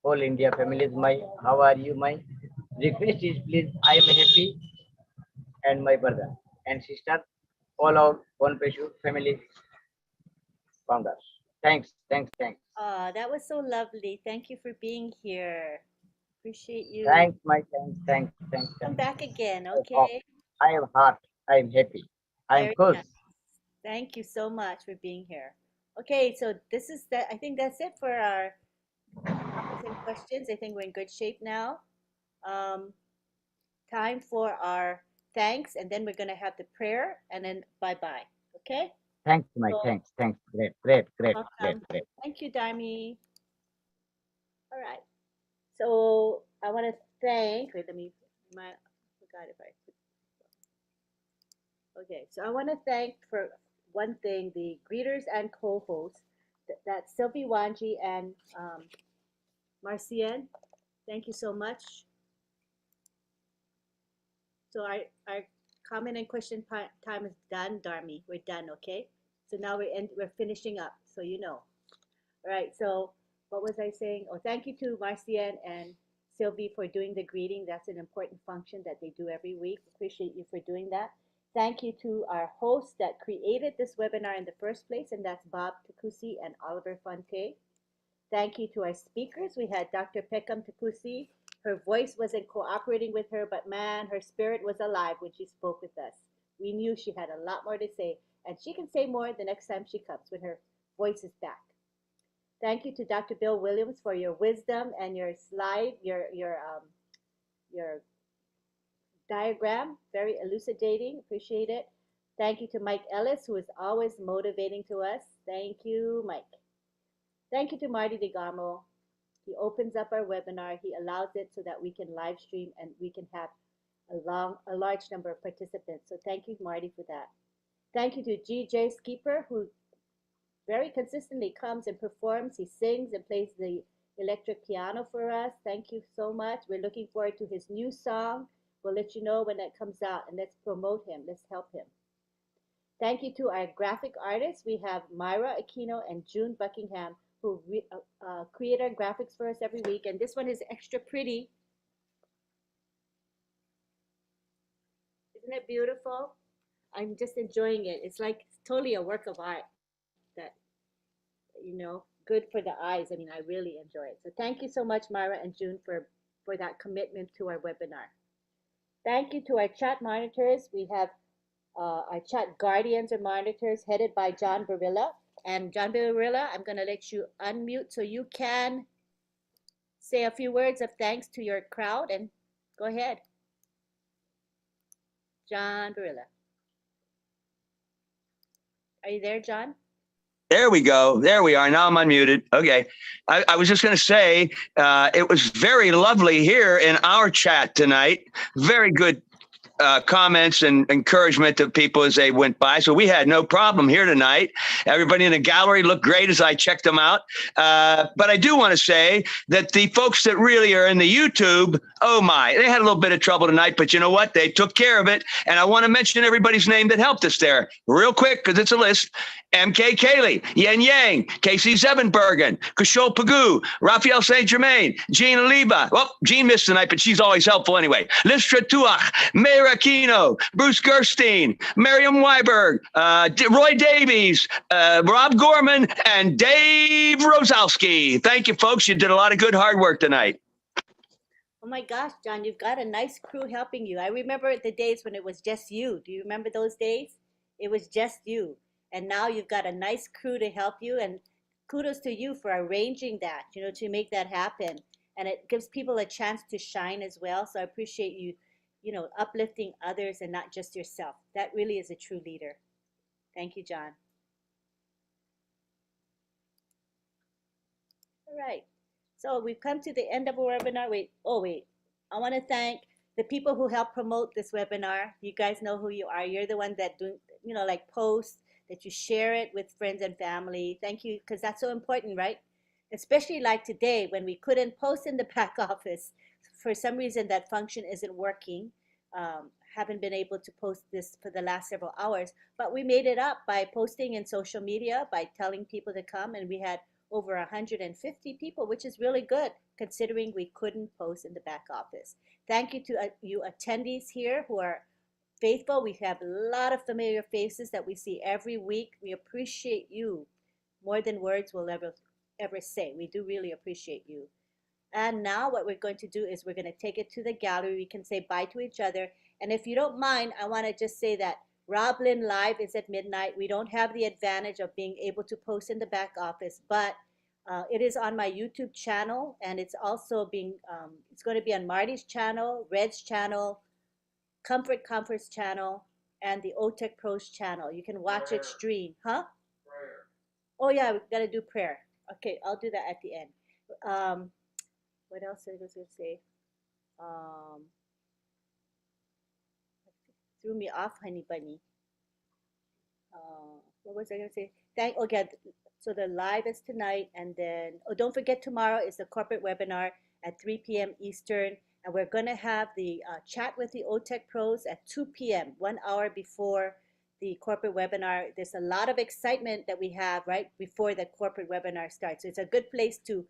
all India family is my, how are you? My request is please, I am happy, and my brother and sister, all our one Peshu family founders. Thanks. That was so lovely. Thank you for being here. Appreciate you. Thanks, my thanks. Come back again, okay? I am heart, I am happy. I am Very close. nice. Thank you so much for being here. Okay, so this is that. I think that's it for our comments and questions. I think we're in good shape now. Time for our thanks, and then we're going to have the prayer, and then bye-bye. Okay? Thanks, my So, thanks. Great. welcome. Thank you, Dharmi. All right. So I want to thank. Wait, I forgot if I. Okay, so I want to thank for one thing the greeters and co-hosts That's Sylvie Wanji and Marcian. Thank you so much. So our comment and question time is done, Darmi. We're done, okay? So now we're finishing up, so you know. All right, so what was I saying? Oh, thank you to Marcian and Sylvie for doing the greeting. That's an important function that they do every week. Appreciate you for doing that. Thank you to our hosts that created this webinar in the first place, and that's Bob Takusi and Oliver Fonte. Thank you to our speakers. We had Dr. Peckham Takusi. Her voice wasn't cooperating with her, but man, her spirit was alive when she spoke with us. We knew she had a lot more to say, and she can say more the next time she comes when her voice is back. Thank you to Dr. Bill Williams for your wisdom and your slide, your diagram, very elucidating. Appreciate it. Thank you to Mike Ellis, who is always motivating to us. Thank you, Mike. Thank you to Marty DeGarmo. He opens up our webinar. He allows it so that we can live stream and we can have a large number of participants. So thank you, Marty, for that. Thank you to GJ Skipper, who very consistently comes and performs. He sings and plays the electric piano for us. Thank you so much. We're looking forward to his new song. We'll let you know when that comes out, and let's promote him. Let's help him. Thank you to our graphic artists. We have Myra Aquino and June Buckingham, who create our graphics for us every week. And this one is extra pretty. Isn't it beautiful? I'm just enjoying it. It's like totally a work of art that, you know, good for the eyes. I mean, I really enjoy it. So thank you so much, Myra and June, for that commitment to our webinar. Thank you to our chat monitors. We have our chat guardians or monitors headed by John Barilla. And John Barilla, I'm going to let you unmute so you can say a few words of thanks to your crowd, and go ahead. John Barilla. Are you there, John? There we go. There we are. Now I'm unmuted. Okay. I was just going to say, it was very lovely here in our chat tonight. Very good comments and encouragement to people as they went by. So we had no problem here tonight. Everybody in the gallery looked great as I checked them out. But I do want to say that the folks that really are in the YouTube, oh my, they had a little bit of trouble tonight, but you know what? They took care of it. And I want to mention everybody's name that helped us there real quick because it's a list. MK Kaylee, Yen Yang, Casey Zevenbergen, Kishol Pagoo, Raphael St. Germain, Jean Aliba. Well, Jean missed tonight, but she's always helpful anyway. Listra Tuach, Mayor Aquino, Bruce Gerstein, Miriam Weiberg, Roy Davies, Rob Gorman, and Dave Rosowski. Thank you, folks. You did a lot of good hard work tonight. Oh my gosh, John, you've got a nice crew helping you. I remember the days when it was just you. Do you remember those days? It was just you. And now you've got a nice crew to help you, and kudos to you for arranging that, you know, to make that happen. And it gives people a chance to shine as well. So I appreciate you, you know, uplifting others and not just yourself. That really is a true leader. Thank you, John. All right. So we've come to the end of our webinar. Wait. I want to thank the people who helped promote this webinar. You guys know who you are. You're the ones that do, you know, like post, that you share it with friends and family. Thank you, because that's so important, right? Especially like today when we couldn't post in the back office. For some reason, that function isn't working. Haven't been able to post this for the last several hours, but we made it up by posting in social media, by telling people to come, and we had over 150 people, which is really good considering we couldn't post in the back office. Thank you to you attendees here who are faithful. We have a lot of familiar faces that we see every week. We appreciate you more than words will ever say. We do really appreciate you. And now what we're going to do is we're going to take it to the gallery. We can say bye to each other. And if you don't mind, I want to just say that Rob Lynn Live is at midnight. We don't have the advantage of being able to post in the back office, but it is on my YouTube channel, and it's also being, it's going to be on Marty's channel, Red's channel, Comfort's channel, and the OTech Pros channel. You can watch it stream. Huh? Prayer. Oh yeah, we've got to do prayer. Okay, I'll do that at the end. What else I was going to say? Threw me off, honey bunny. What was I going to say? again, so the live is tonight, and then, oh, don't forget tomorrow is the corporate webinar at 3 p.m. Eastern, and we're going to have the chat with the OTech pros at 2 p.m., 1 hour before the corporate webinar. There's a lot of excitement that we have right before the corporate webinar starts. So it's a good place to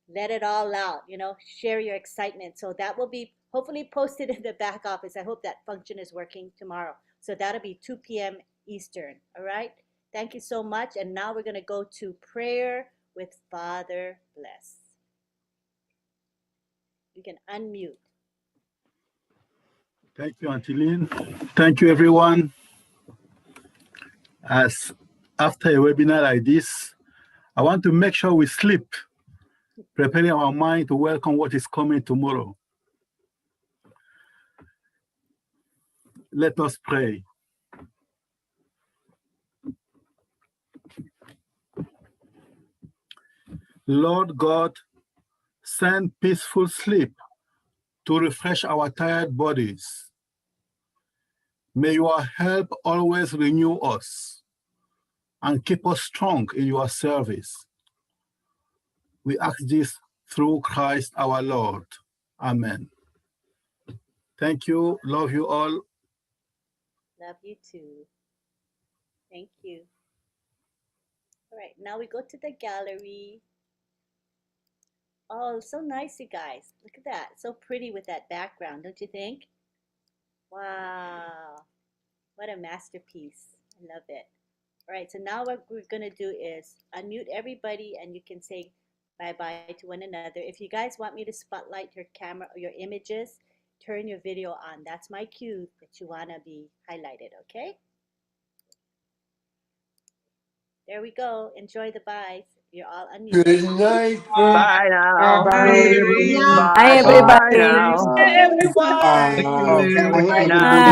let it all out, share your excitement. So that will be hopefully posted in the back office. I hope that function is working tomorrow. So that'll be 2 p.m. Eastern. All right. Thank you so much. And now we're going to go to prayer with Father Bless. You can unmute. Thank you, Auntie Lynn. Thank you, everyone. As after a webinar like this, I want to make sure we sleep, preparing our mind to welcome what is coming tomorrow. Let us pray. Lord God, send peaceful sleep to refresh our tired bodies. May your help always renew us and keep us strong in your service. We ask this through Christ our Lord. Amen. Thank you. Love you all. Love you too. Thank you. All right, now we go to the gallery. Oh, so nice, you guys. Look at that. So pretty with that background, don't you think? Wow. What a masterpiece. I love it. All right, so now what we're going to do is unmute everybody, and you can say bye-bye to one another. If you guys want me to spotlight your camera or your images, turn your video on. That's my cue that you want to be highlighted, okay? There we go. Enjoy the byes. You're all unmuted. Good night, Bye now. everyone. Bye bye now. Everyone. Good Bye.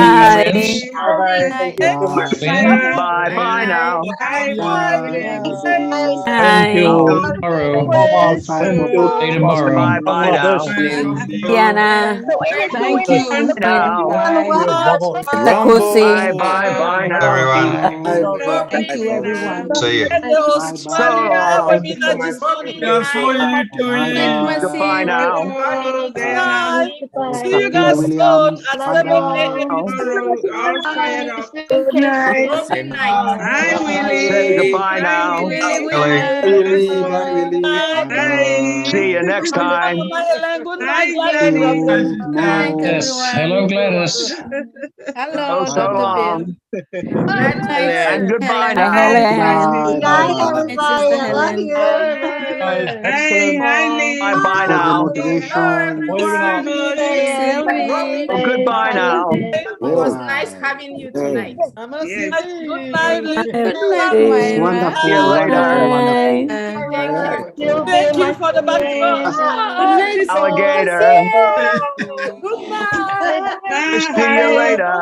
night. Bye. Thank you so much. Bye bye now. Thank you. Thank Tomorrow. you. Thank you. See you tomorrow. Bye bye now. Diana, Thank you. Now. Takusi, Bye bye bye now. Thank you, everyone. See you. And the So Australia long. Thank you so webinar much. this morning. Goodbye now. Good night. See you Brother guys soon Williams, at Bye 7 now. a.m. Good night. Good night. Say goodbye now. Billy. Willie, bye, Willie. See you next time. Good night, See Gladys. you tomorrow. Yes. Hello, Gladys. Oh, so Bye, bye. long. Night, And Helen. goodbye hi now. Good Helen. night. Bye Night, bye. everybody. I love you. Excellent. Bye bye OWinners now. Motivation. Sylvie. Oh, goodbye now. It was nice Bye. having you tonight. Good night, Hi, Lynn. It's Myra. See you wonderful, Good wonderful, later. wonderful. night. Thank you. Thank you for the background. Good night, souls. Alligator. Good night. See you later.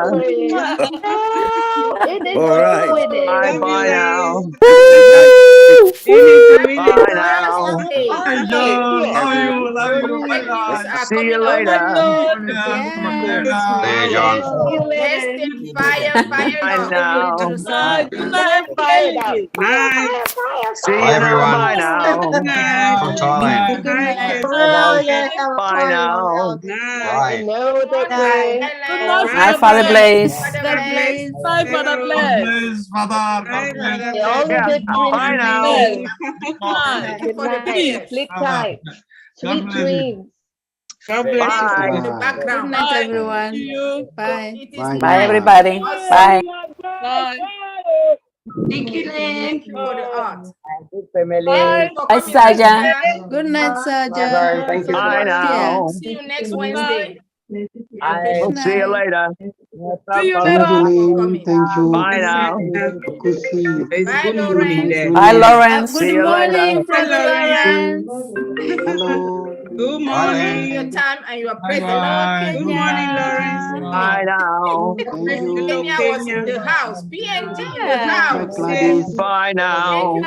All right. Bye bye now. Woo! Bye now. These are See you coming up. later. Yes. See you, John. Let's stay fire, fire Bye up. now. Good night. Good night, Kelly. See Bye, you now. everyone. Bye now. From Thailand. Good night. Bye now. Right. Good night, Good Helen. night, Hi, Father Father Bless. Blaze. Father bless. Good night, Father Bless. Yeah. Bye now. Bless. Good night. Thank you for the Peace. prayers. Bye. In the Bye. Good background. night, Bye. everyone. See you. Bye. It is Bye Bye, night. bye. everybody. Awesome. Bye. Bye. Thank you, Lynn. Thank you for the art. Good family. Bye. Thank you for Bye, coming, Saja. Auntie. Good night, Bye Saja. bye. Thank you so Bye much. Yeah. now. See you next Good night. Wednesday. God Bye. bless We'll you. see you Night. later. See you Thank you, later. Thank you for Lynn. coming. Thank you. Bye now. Kusi. Bye, Lawrence. Thank Bye, you. See Lawrence. Good you later. morning, Brother Lawrence. Hello. Good morning. Your time and your praise the Lord. Good morning, Lawrence. Bye now. Kenya was in the house. PNG in the Yeah. house. Bye now.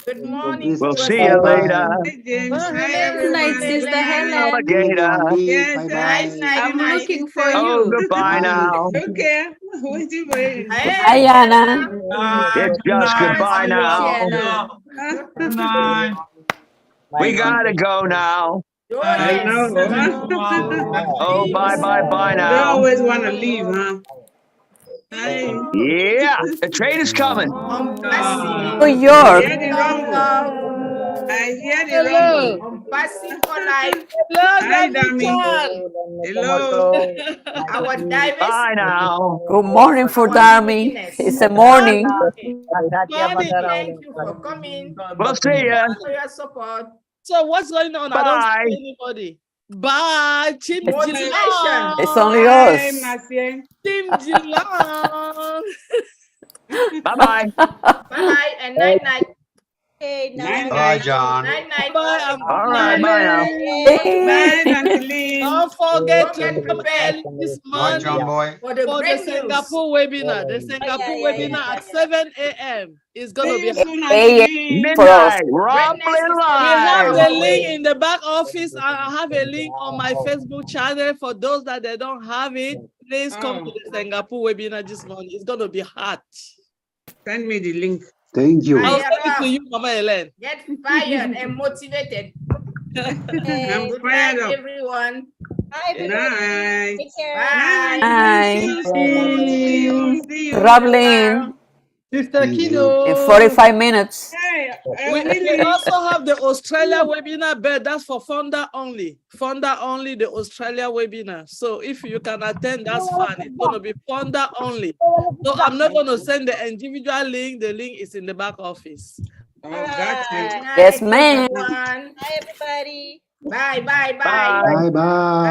Good morning. We'll to see you later. Hi, James. Hi, everyone. Night, Sister Helen. Alligator. Yes, I'm looking for you. Oh, goodbye now. Okay. What you waiting? Bye, Anna. It's just goodbye now. Good night. We gotta go now. I know. Oh, bye, bye, bye They now. always want to leave, huh? Hi. Yeah, the train is coming. I New York. hear the rumble. I hear the rumble. I'm passing for life. Hi, Dami. Hello. Our diversity. Bye now. Good morning for Darmy. It's a morning. Thank you for coming. We'll see ya. For your support. So what's going on? I don't Bye. see anybody. Bye. Chim Motivation. It's only Hi, us. Marcia. Chim Jilang. Bye-bye. Bye-bye and night-night. Okay, Night, Bye, John. Night-night. Bye. All right, bye now. Bye, Auntie Don't forget Don't to get come prepared. early this Bye, morning John boy. For the for the great news. Singapore webinar. The Singapore webinar at 7 a.m. is going to be. For us. Midnight. Roblin We have live. the link in the back office. I have a link on my Facebook channel. For those that they don't have it, please come to the Singapore webinar this morning. It's going to be hot. Send me the link. Thank you. I'll send it to you, Mama Helen. Get fired and motivated. I'm Good fired night, up. everyone. Bye, everybody. Take care. Bye. See you. Traveling Sister Kido. in 45 minutes. We also have the Australia webinar, but that's for founder only. Founder only, the Australia webinar. So if you can attend, that's fine. It's going to be founder only. So I'm not going to send the individual link. The link is in the back office. Oh, gotcha. Yes, ma'am. Bye, everybody. Bye, bye, bye. Bye. Bye bye.